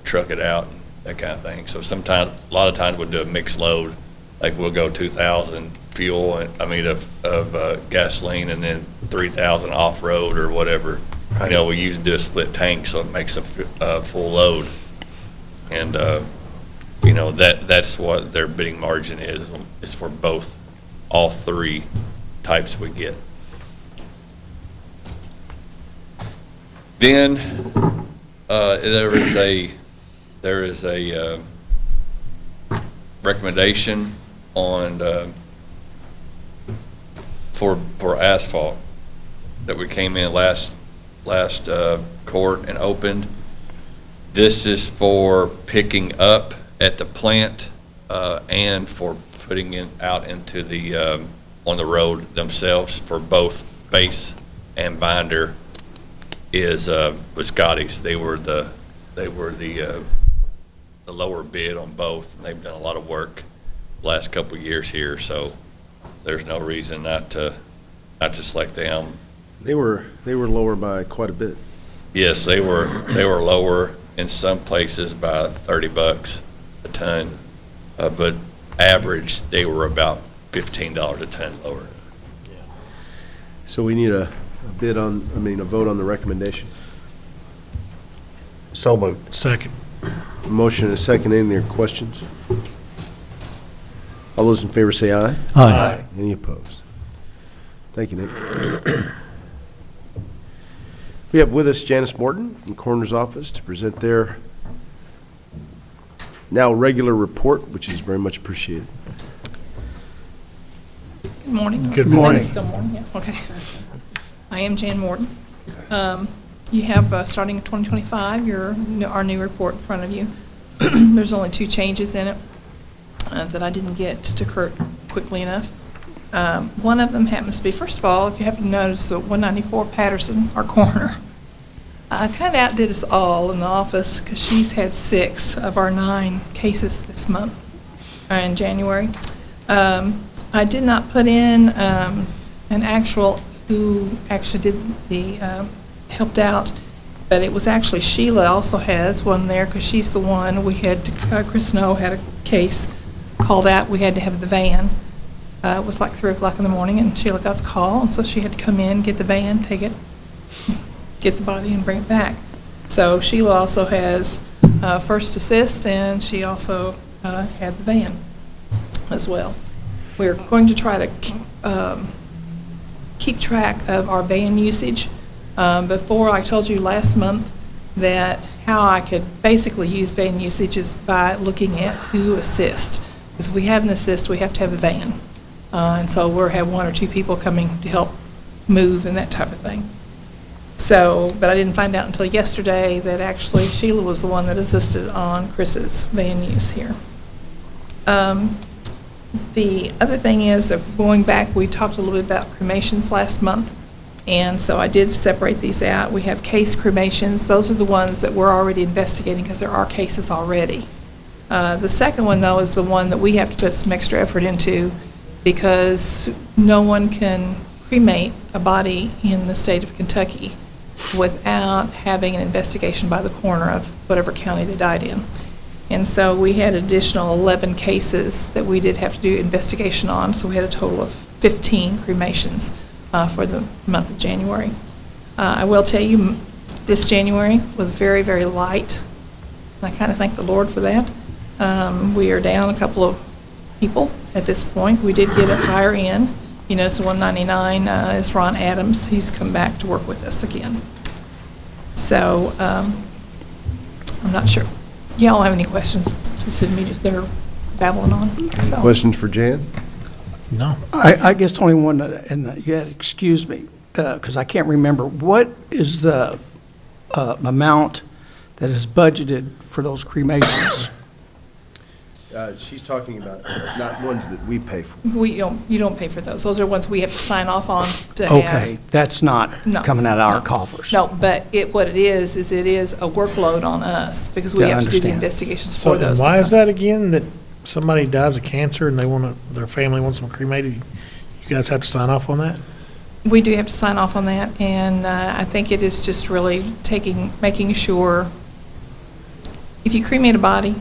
truck it out, that kind of thing. So sometimes, a lot of times we'll do a mixed load, like we'll go 2,000 fuel, of gasoline, and then 3,000 off-road or whatever. Right. We usually do a split tank, so it makes a full load. And, that's what their bidding margin is for all three types we get. Then, there is a recommendation on, for asphalt that we came in last court and opened. This is for picking up at the plant and for putting it out into the on the road themselves for both base and binder was Scotty's. They were the lower bid on both. And they've done a lot of work the last couple of years here, so there's no reason not to select them. They were lower by quite a bit. Yes, they were lower in some places by $30 a ton, but average they were about $15 a ton lower. So we need a vote on the recommendation. So moved. Second. A motion and a second. Any other questions? All those in favor say aye. Aye. Any opposed? Thank you, Nick. We have with us Janice Morton from Coroner's Office to present their now regular report, which is very much appreciated. Good morning. Good morning. Still morning, yeah, okay. I am Jan Morton. You have, starting in 2025, our new report in front of you. There's only 2 changes in it that I didn't get to Kurt quickly enough. One of them happens to be, first of all, if you happen to notice, the 194 Patterson, our coroner, kind of outdid us all in the office because she's had 6 of our 9 cases this month, in January. I did not put in an actual who actually did the, helped out, but it was actually Sheila also has one there because she's the one we had, Chris Snow had a case called out, we had to have the van. It was like 3 o'clock in the morning and Sheila got the call, and so she had to come in, get the van, take it, get the body and bring it back. So Sheila also has first assist, and she also had the van as well. We're going to try to keep track of our van usage. Before, I told you last month that how I could basically use van usage is by looking at who assists. Because if we have an assist, we have to have a van. And so we'll have 1 or 2 people coming to help move and that type of thing. So, but I didn't find out until yesterday that actually Sheila was the one that assisted on Chris's van use here. The other thing is that going back, we talked a little bit about cremations last month, and so I did separate these out. We have case cremations. Those are the ones that we're already investigating because there are cases already. The second one, though, is the one that we have to put some extra effort into because no one can cremate a body in the state of Kentucky without having an investigation by the coroner of whatever county they died in. And so we had additional 11 cases that we did have to do investigation on, so we had a total of 15 cremations for the month of January. I will tell you, this January was very, very light. I kind of thank the Lord for that. We are down a couple of people at this point. We did get a higher end. You know, so 199 is Ron Adams. He's come back to work with us again. So I'm not sure. Y'all have any questions to send me just there babbling on? So. Questions for Jan? No. I guess the only one, and you had to excuse me, because I can't remember, what is the amount that is budgeted for those cremations? She's talking about not ones that we pay for. You don't pay for those. Those are ones we have to sign off on to have. Okay, that's not coming out of our coffers. No, but what it is it is a workload on us because we have to do the investigations for those. So why is that again, that somebody dies of cancer and their family wants them cremated? You guys have to sign off on that? We do have to sign off on that, and I think it is just really making sure if you cremate a body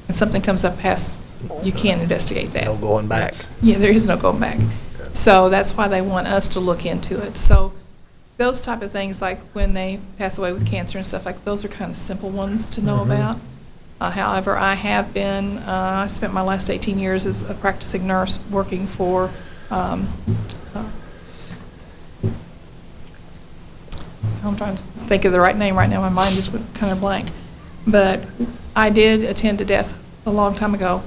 and something comes up past, you can't investigate that. No going back. Yeah, there is no going back. So that's why they want us to look into it. So those type of things, like when they pass away with cancer and stuff, like those are kind of simple ones to know about. However, I have been, I spent my last 18 years as a practicing nurse working for, I'm trying to think of the right name right now. My mind just went kind of blank. But I did attend to death a long time ago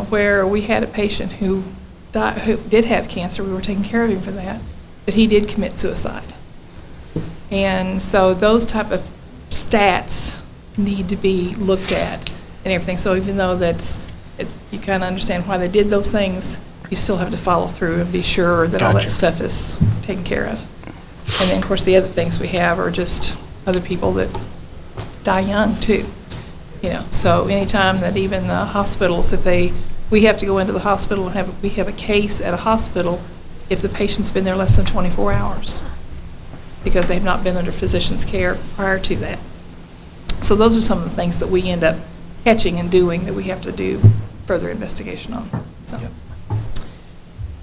where we had a patient who did have cancer. We were taking care of him for that, but he did commit suicide. And so those type of stats need to be looked at and everything. So even though you kind of understand why they did those things, you still have to follow through and be sure that all that Gotcha. stuff is taken care of. And then, of course, the other things we have are just other people that die young, too. So anytime that even the hospitals, we have to go into the hospital and we have a case at a hospital if the patient's been there less than 24 hours because they've not been under physician's care prior to that. So those are some of the things that we end up catching and doing that we have to do further investigation on. So,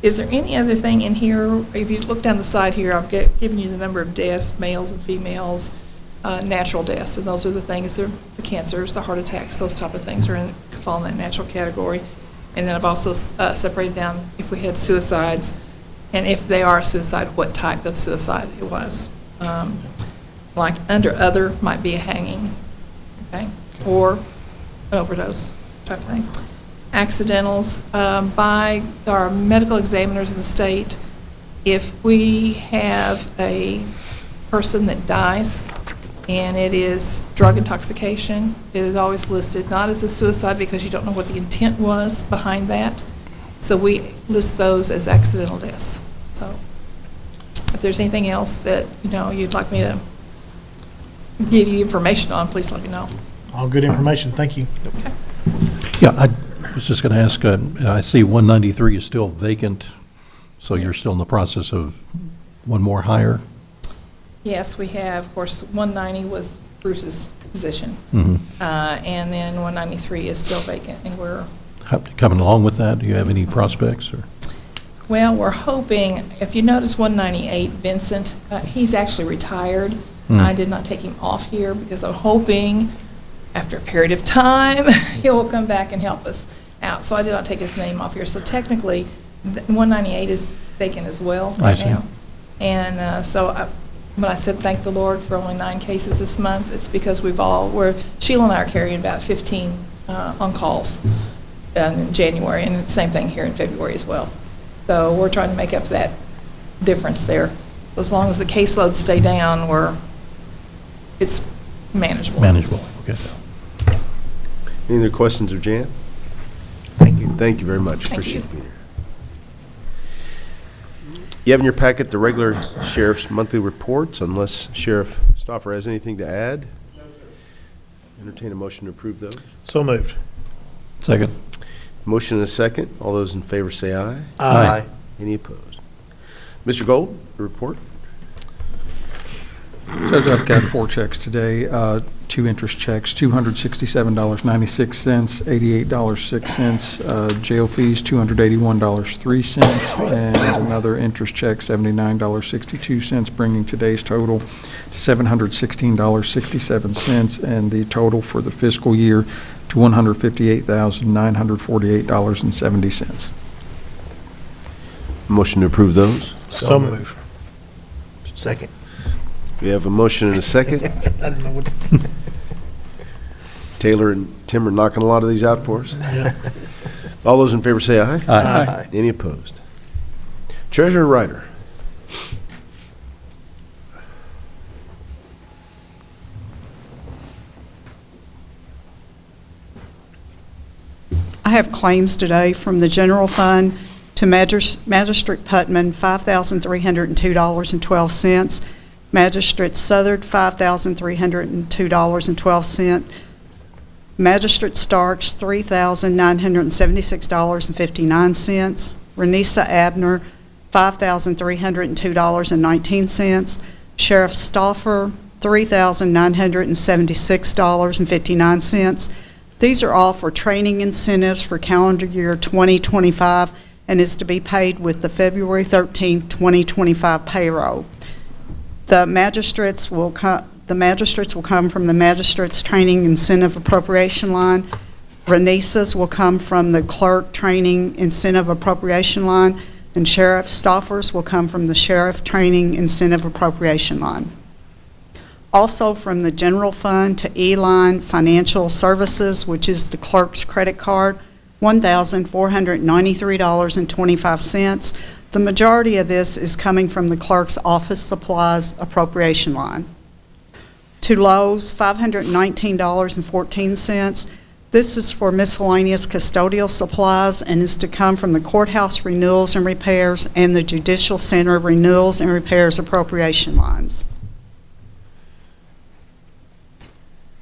is there any other thing in here? If you look down the side here, I've given you the number of deaths, males and females, natural deaths, and those are the things, the cancers, the heart attacks, those type of things fall in that natural category. And then I've also separated down if we had suicides, and if they are suicide, what type of suicide it was. Like under other might be a hanging, okay, or an overdose type thing. Accidentals, by our medical examiners in the state, if we have a person that dies and it is drug intoxication, it is always listed not as a suicide because you don't know what the intent was behind that. So we list those as accidental deaths. So if there's anything else that you'd like me to give you information on, please let me know. All good information, thank you. Okay. Yeah, I was just going to ask, I see 193 is still vacant, so you're still in the process of one more hire? Yes, we have. Of course, 190 was Bruce's position, and then 193 is still vacant, and we're Coming along with that, do you have any prospects? Or? Well, we're hoping, if you notice 198, Vincent, he's actually retired. I did not take him off here because I'm hoping after a period of time, he will come back and help us out. So I did not take his name off here. So technically, 198 is vacant as well right now. And when I said thank the Lord for only 9 cases this month, it's because Sheila and I are carrying about 15 on-calls in January, and the same thing here in February as well. So we're trying to make up that difference there. As long as the caseloads stay down, it's manageable. Manageable, okay. Any other questions of Jan? Thank you. Thank you very much. Thank Appreciate you. you being here. You have in your packet the regular sheriff's monthly reports, unless Sheriff Stauffer has anything to add. Entertain a motion to approve those. So moved. Second. Motion and a second. All those in favor say aye. Aye. Any opposed? Mr. Gold, the report. Says I've got 4 checks today, 2 interest checks, $267.96, $88.06, jail fees, $281.03, and another interest check, $79.62, bringing today's total to $716.67, and the total for the fiscal year to $158,948.70. Motion to approve those. So moved. Second. We have a motion and a second. I don't know what. Taylor and Tim are knocking a lot of these out for us. All those in favor say aye. Aye. Any opposed? Treasurer Ryder. I have claims today from the general fund to Magistrate Putman, $5,302.12. Magistrate Southard, $5,302.12. Magistrate Starks, $3,976.59. Renisa Abner, $5,302.19. Sheriff Stauffer, $3,976.59. These are all for training incentives for calendar year 2025 and is to be paid with the February 13th, 2025 payroll. The magistrates will come from the Magistrates Training Incentive Appropriation line. Renisas will come from the Clerk Training Incentive Appropriation line, and Sheriff Stauffers will come from the Sheriff Training Incentive Appropriation line. Also from the general fund to E-Line Financial Services, which is the clerk's credit card, $1,493.25. The majority of this is coming from the clerk's office supplies appropriation line. To Lowe's, $519.14. This is for miscellaneous custodial supplies and is to come from the courthouse renewals and repairs and the judicial center renewals and repairs appropriation lines.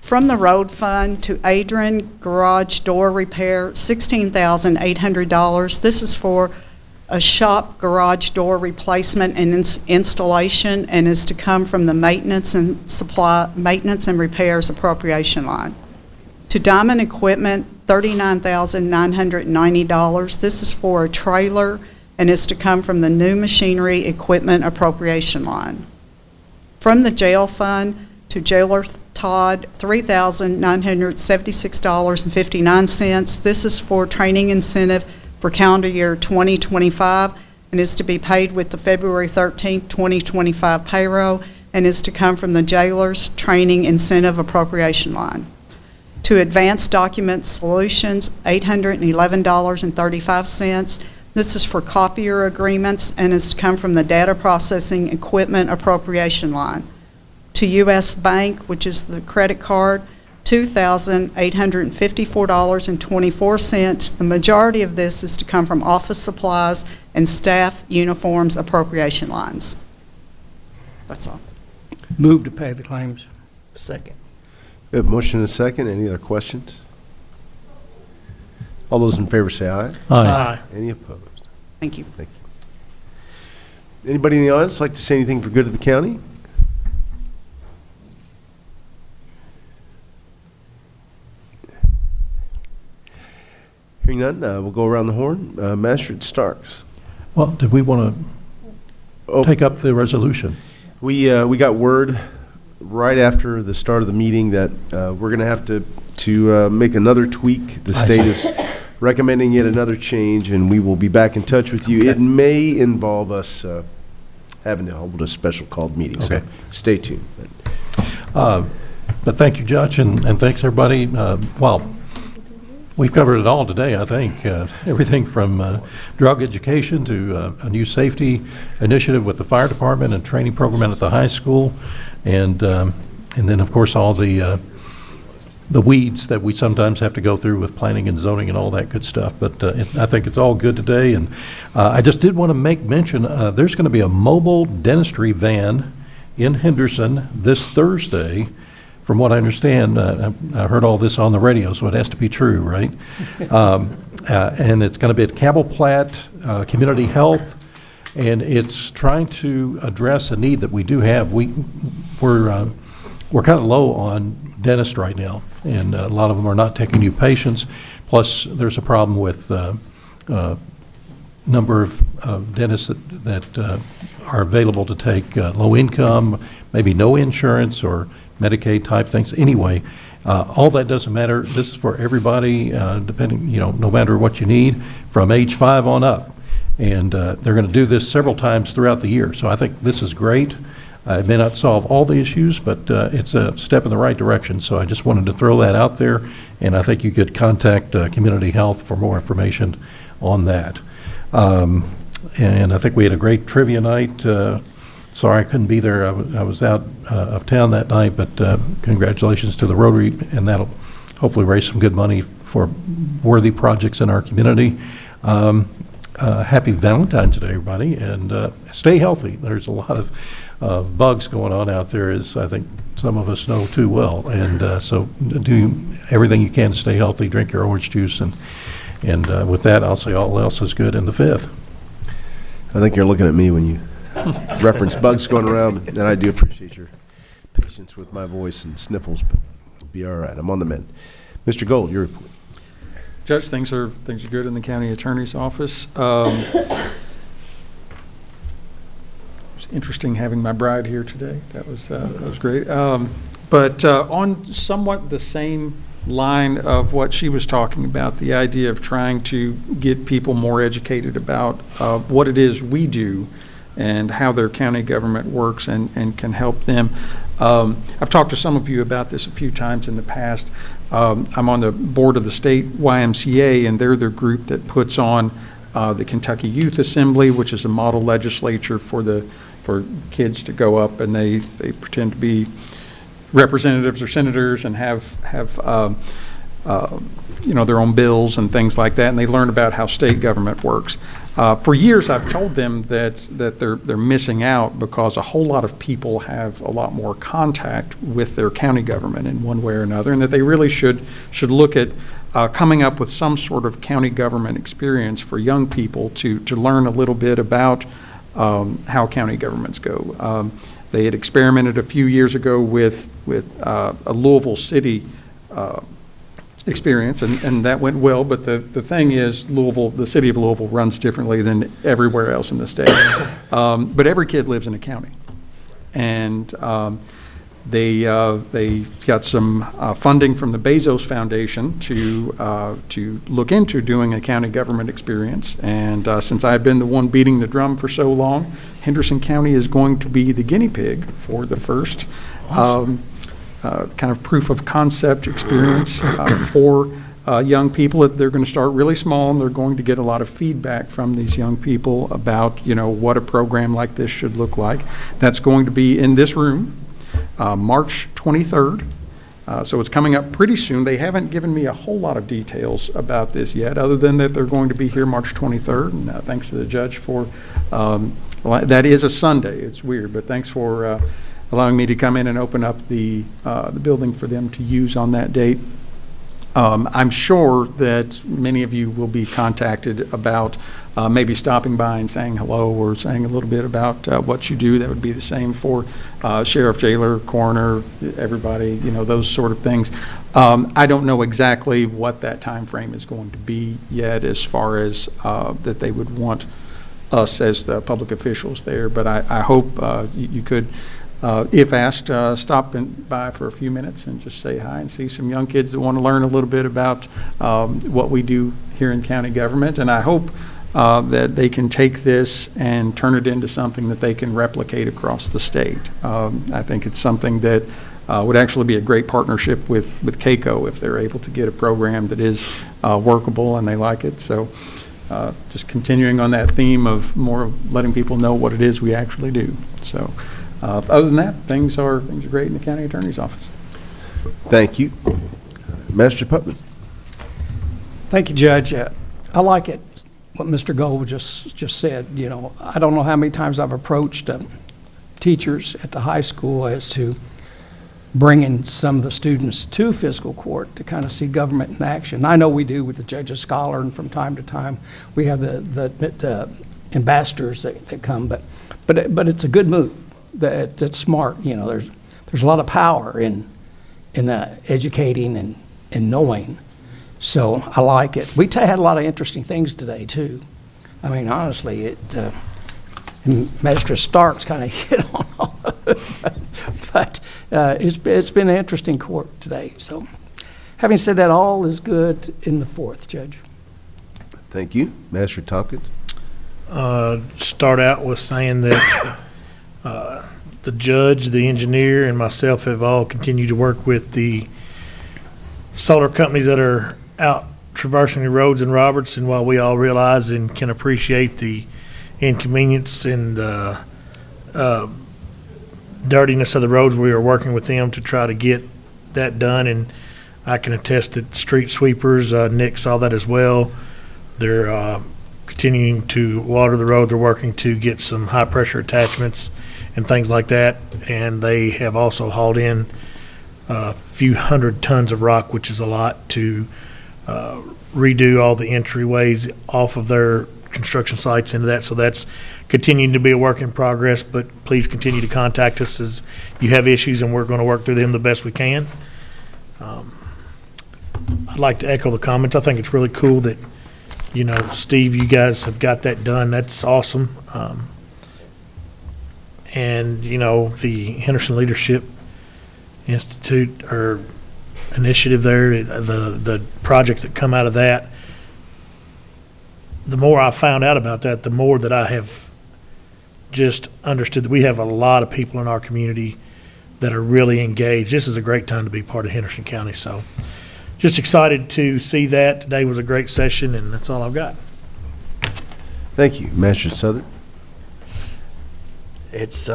From the road fund to Adrian Garage Door Repair, $16,800. This is for a shop garage door replacement and installation and is to come from the maintenance and repairs appropriation line. To Diamond Equipment, $39,990. This is for a trailer and is to come from the new machinery equipment appropriation line. From the jail fund to Jailer Todd, $3,976.59. This is for training incentive for calendar year 2025 and is to be paid with the February 13th, 2025 payroll and is to come from the jailer's training incentive appropriation line. To Advanced Document Solutions, $811.35. This is for copier agreements and is to come from the data processing equipment appropriation line. To U.S. Bank, which is the credit card, $2,854.24. The majority of this is to come from office supplies and staff uniforms appropriation lines. That's all. Move to pay the claims. Second. We have a motion and a second. Any other questions? All those in favor say aye. Aye. Any opposed? Thank you. Thank you. Anybody in the audience like to say anything for good of the county? Hearing none, we'll go around the horn. Magistrate Starks. Well, did we want to take up the resolution? We got word right after the start of the meeting that we're going to have to make another tweak. The state is recommending yet another change, and we will be back in touch with you. Okay. It may involve us having to hold a special called meeting, so stay tuned. But thank you, Judge, and thanks, everybody. Well, we've covered it all today, I think. Everything from drug education to a new safety initiative with the fire department and training program at the high school, and then, of course, all the weeds that we sometimes have to go through with planning and zoning and all that good stuff. But I think it's all good today. And I just did want to make mention, there's going to be a mobile dentistry van in Henderson this Thursday. From what I understand, I heard all this on the radio, so it has to be true, right? And it's going to be at Cabell Platt Community Health, and it's trying to address a need that we do have. We're kind of low on dentists right now, and a lot of them are not taking new patients. Plus, there's a problem with number of dentists that are available to take low income, maybe no insurance or Medicaid type things. Anyway, all that doesn't matter. This is for everybody, depending, no matter what you need, from age 5 on up. And they're going to do this several times throughout the year. So I think this is great. It may not solve all the issues, but it's a step in the right direction. So I just wanted to throw that out there. And I think you could contact Community Health for more information on that. And I think we had a great trivia night. Sorry I couldn't be there. I was out of town that night, but congratulations to the Rotary, and that'll hopefully raise some good money for worthy projects in our community. Happy Valentine's Day, everybody, and stay healthy. There's a lot of bugs going on out there, as I think some of us know too well. And so do everything you can to stay healthy, drink your orange juice, and with that, I'll say all else is good in the 5th. I think you're looking at me when you reference bugs going around, and I do appreciate your patience with my voice and sniffles, but it'll be all right. I'm on the mend. Mr. Gold, your report. Judge, things are good in the county attorney's office. It's interesting having my bride here today. That was great. But on somewhat the same line of what she was talking about, the idea of trying to get people more educated about what it is we do and how their county government works and can help them. I've talked to some of you about this a few times in the past. I'm on the board of the state YMCA, and they're the group that puts on the Kentucky Youth Assembly, which is a model legislature for kids to go up, and they pretend to be representatives or senators and have their own bills and things like that, and they learn about how state government works. For years, I've told them that they're missing out because a whole lot of people have a lot more contact with their county government in one way or another, and that they really should look at coming up with some sort of county government experience for young people to learn a little bit about how county governments go. They had experimented a few years ago with a Louisville City experience, and that went well, but the thing is, Louisville, the city of Louisville runs differently than everywhere else in the state. But every kid lives in a county. And they got some funding from the Bezos Foundation to look into doing a county government experience. And since I've been the one beating the drum for so long, Henderson County is going to be the guinea pig for the first kind of proof of concept experience for young people. They're going to start really small, and they're going to get a lot of feedback from these young people about, what a program like this should look like. That's going to be in this room, March 23rd. So it's coming up pretty soon. They haven't given me a whole lot of details about this yet, other than that they're going to be here March 23rd. And thanks to the judge for, that is a Sunday. It's weird, but thanks for allowing me to come in and open up the building for them to use on that date. I'm sure that many of you will be contacted about maybe stopping by and saying hello, or saying a little bit about what you do. That would be the same for sheriff, jailer, coroner, everybody, those sort of things. I don't know exactly what that time frame is going to be yet, as far as that they would want us as the public officials there, but I hope you could, if asked, stop by for a few minutes and just say hi and see some young kids that want to learn a little bit about what we do here in county government. And I hope that they can take this and turn it into something that they can replicate across the state. I think it's something that would actually be a great partnership with CAECO if they're able to get a program that is workable and they like it. So just continuing on that theme of more of letting people know what it is we actually do. So. Other than that, things are great in the county attorney's office. Thank you. Master Putman. Thank you, Judge. I like it, what Mr. Gold just said. I don't know how many times I've approached teachers at the high school as to bringing some of the students to fiscal court to kind of see government in action. I know we do with the Judge's Scholar, and from time to time we have the ambassadors that come, but it's a good move. That's smart. There's a lot of power in educating and knowing. So I like it. We had a lot of interesting things today too. I mean, honestly, Magistrate Starks kind of hit on all of it, but it's been an interesting court today. So, having said that, all is good in the fourth, Judge. Thank you, Master Tompkins. Start out with saying that. The judge, the engineer, and myself have all continued to work with the solar companies that are out traversing the roads in Robertson. While we all realize and can appreciate the inconvenience and dirtiness of the roads, we are working with them to try to get that done. And I can attest that street sweepers, Nick saw that as well. They're continuing to water the road. They're working to get some high-pressure attachments and things like that, and they have also hauled in a few hundred tons of rock, which is a lot, to redo all the entryways off of their construction sites into that. So that's continuing to be a work in progress, but please continue to contact us as you have issues, and we're going to work through them the best we can. I'd like to echo the comments. I think it's really cool that, Steve, you guys have got that done. That's awesome. And, the Henderson Leadership Institute or initiative there, the project that come out of that, the more I found out about that, the more that I have just understood that we have a lot of people in our community that are really engaged. This is a great time to be part of Henderson County. So just excited to see that. Today was a great session, and that's all I've got. Thank you. Master Southern. It's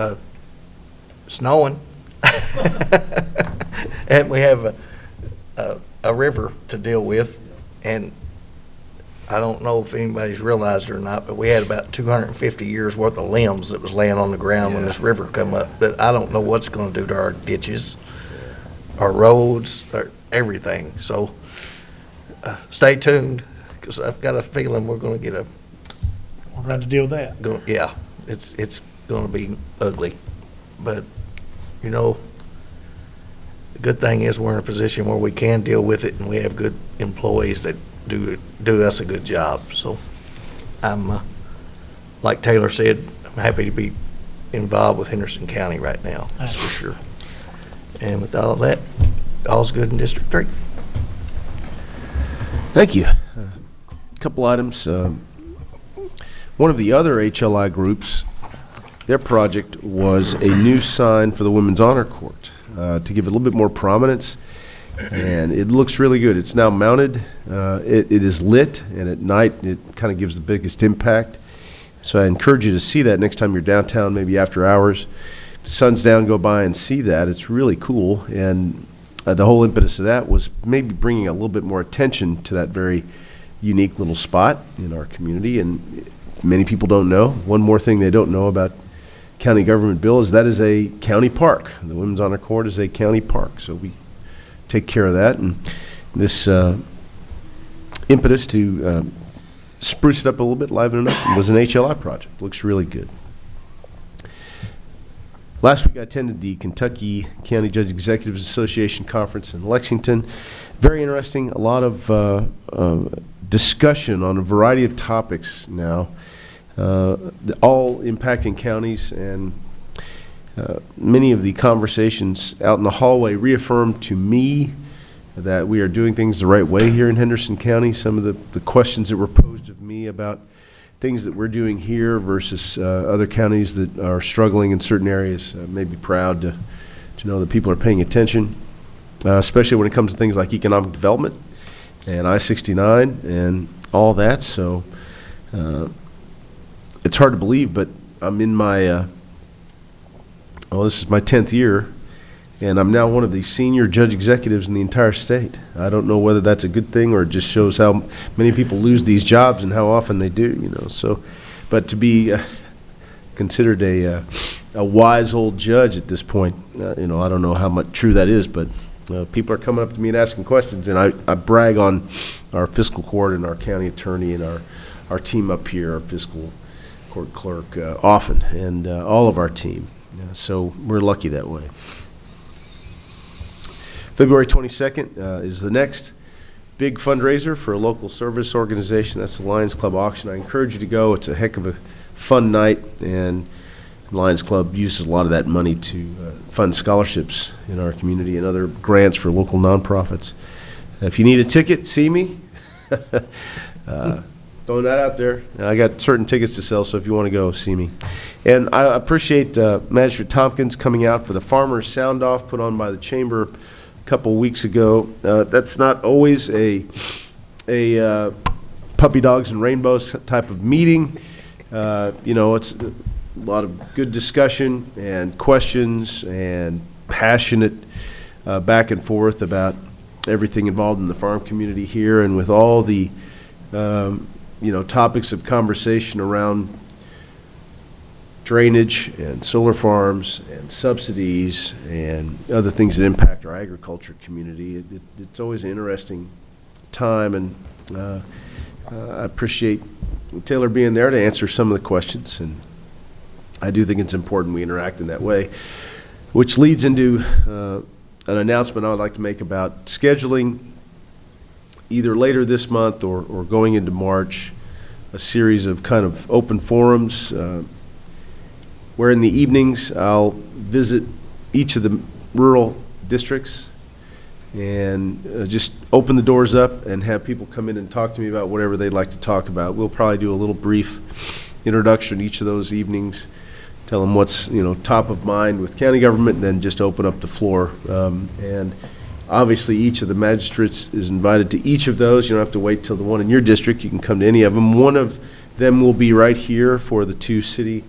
snowing, and we have a river to deal with, and I don't know if anybody's realized it or not, but we had about 250 years worth of limbs that was laying on the ground when this river come up, that I don't know what's gonna do to our ditches, our roads, our everything. So, stay tuned, because I've got a feeling we're gonna get We're going to have to deal with that. yeah, it's gonna be ugly. But, you know, the good thing is we're in a position where we can deal with it, and we have good employees that do us a good job. So I'm, like Taylor said, I'm happy to be involved with Henderson County right now, that's for sure. And with all that, all's good in District 3. Thank you. A couple items. One of the other HLI groups, their project was a new sign for the Women's Honor Court to give it a little bit more prominence, and it looks really good. It's now mounted. It is lit, and at night it kind of gives the biggest impact. So I encourage you to see that next time you're downtown, maybe after hours. If the sun's down, go by and see that. It's really cool, and the whole impetus of that was maybe bringing a little bit more attention to that very unique little spot in our community. And many people don't know. One more thing they don't know about county government bill is that is a county park. The Women's Honor Court is a county park, so we take care of that. And this impetus to spruce it up a little bit, liven it up, was an HLI project. Looks really good. Last week I attended the Kentucky County Judge Executives Association Conference in Lexington. Very interesting, a lot of discussion on a variety of topics now, all impacting counties, and many of the conversations out in the hallway reaffirmed to me that we are doing things the right way here in Henderson County. Some of the questions that were posed of me about things that we're doing here versus other counties that are struggling in certain areas, may be proud to know that people are paying attention, especially when it comes to things like economic development and I-69 and all that. So it's hard to believe, but I'm in my, this is my 10th year, and I'm now one of the senior judge executives in the entire state. I don't know whether that's a good thing or it just shows how many people lose these jobs and how often they do, you know. So, but to be considered a wise old judge at this point, you know, I don't know how much true that is, but people are coming up to me and asking questions, and I brag on our fiscal court and our county attorney and our team up here, our fiscal court clerk, often, and all of our team. So we're lucky that way. February 22nd is the next big fundraiser for a local service organization. That's the Lions Club auction. I encourage you to go. It's a heck of a fun night, and the Lions Club uses a lot of that money to fund scholarships in our community and other grants for local nonprofits. If you need a ticket, see me. Throwing that out there. I got certain tickets to sell, so if you want to go, see me. And I appreciate Magistrate Tompkins coming out for the Farmers Sound-Off put on by the Chamber a couple weeks ago. That's not always a puppy dogs and rainbows type of meeting. You know, it's a lot of good discussion and questions and passionate back and forth about everything involved in the farm community here, and with all the you know, topics of conversation around drainage and solar farms and subsidies and other things that impact our agriculture community. It's always an interesting time, and I appreciate Taylor being there to answer some of the questions, and I do think it's important we interact in that way, which leads into an announcement I would like to make about scheduling either later this month or going into March, a series of kind of open forums where in the evenings I'll visit each of the rural districts and just open the doors up and have people come in and talk to me about whatever they'd like to talk about. We'll probably do a little brief introduction each of those evenings, tell them what's, you know, top of mind with county government, and then just open up the floor. And obviously, each of the magistrates is invited to each of those. You don't have to wait till the one in your district. You can come to any of them. One of them will be right here for the two city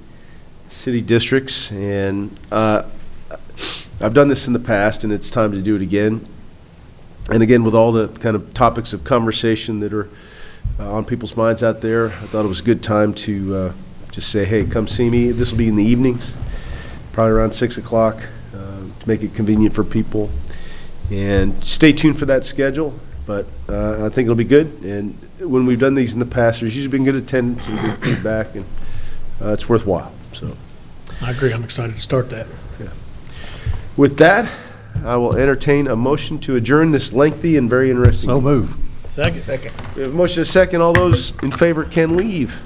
districts. And I've done this in the past, and it's time to do it again. And again, with all the kind of topics of conversation that are on people's minds out there, I thought it was a good time to just say, hey, come see me. This will be in the evenings, probably around 6 o'clock, to make it convenient for people. And stay tuned for that schedule, but I think it'll be good. And when we've done these in the past, there's usually been good attendance and good feedback, and it's worthwhile. So, I agree. I'm excited to start that. yeah. With that, I will entertain a motion to adjourn this lengthy and very interesting. So move. Second. We have a motion and a second. All those in favor can leave.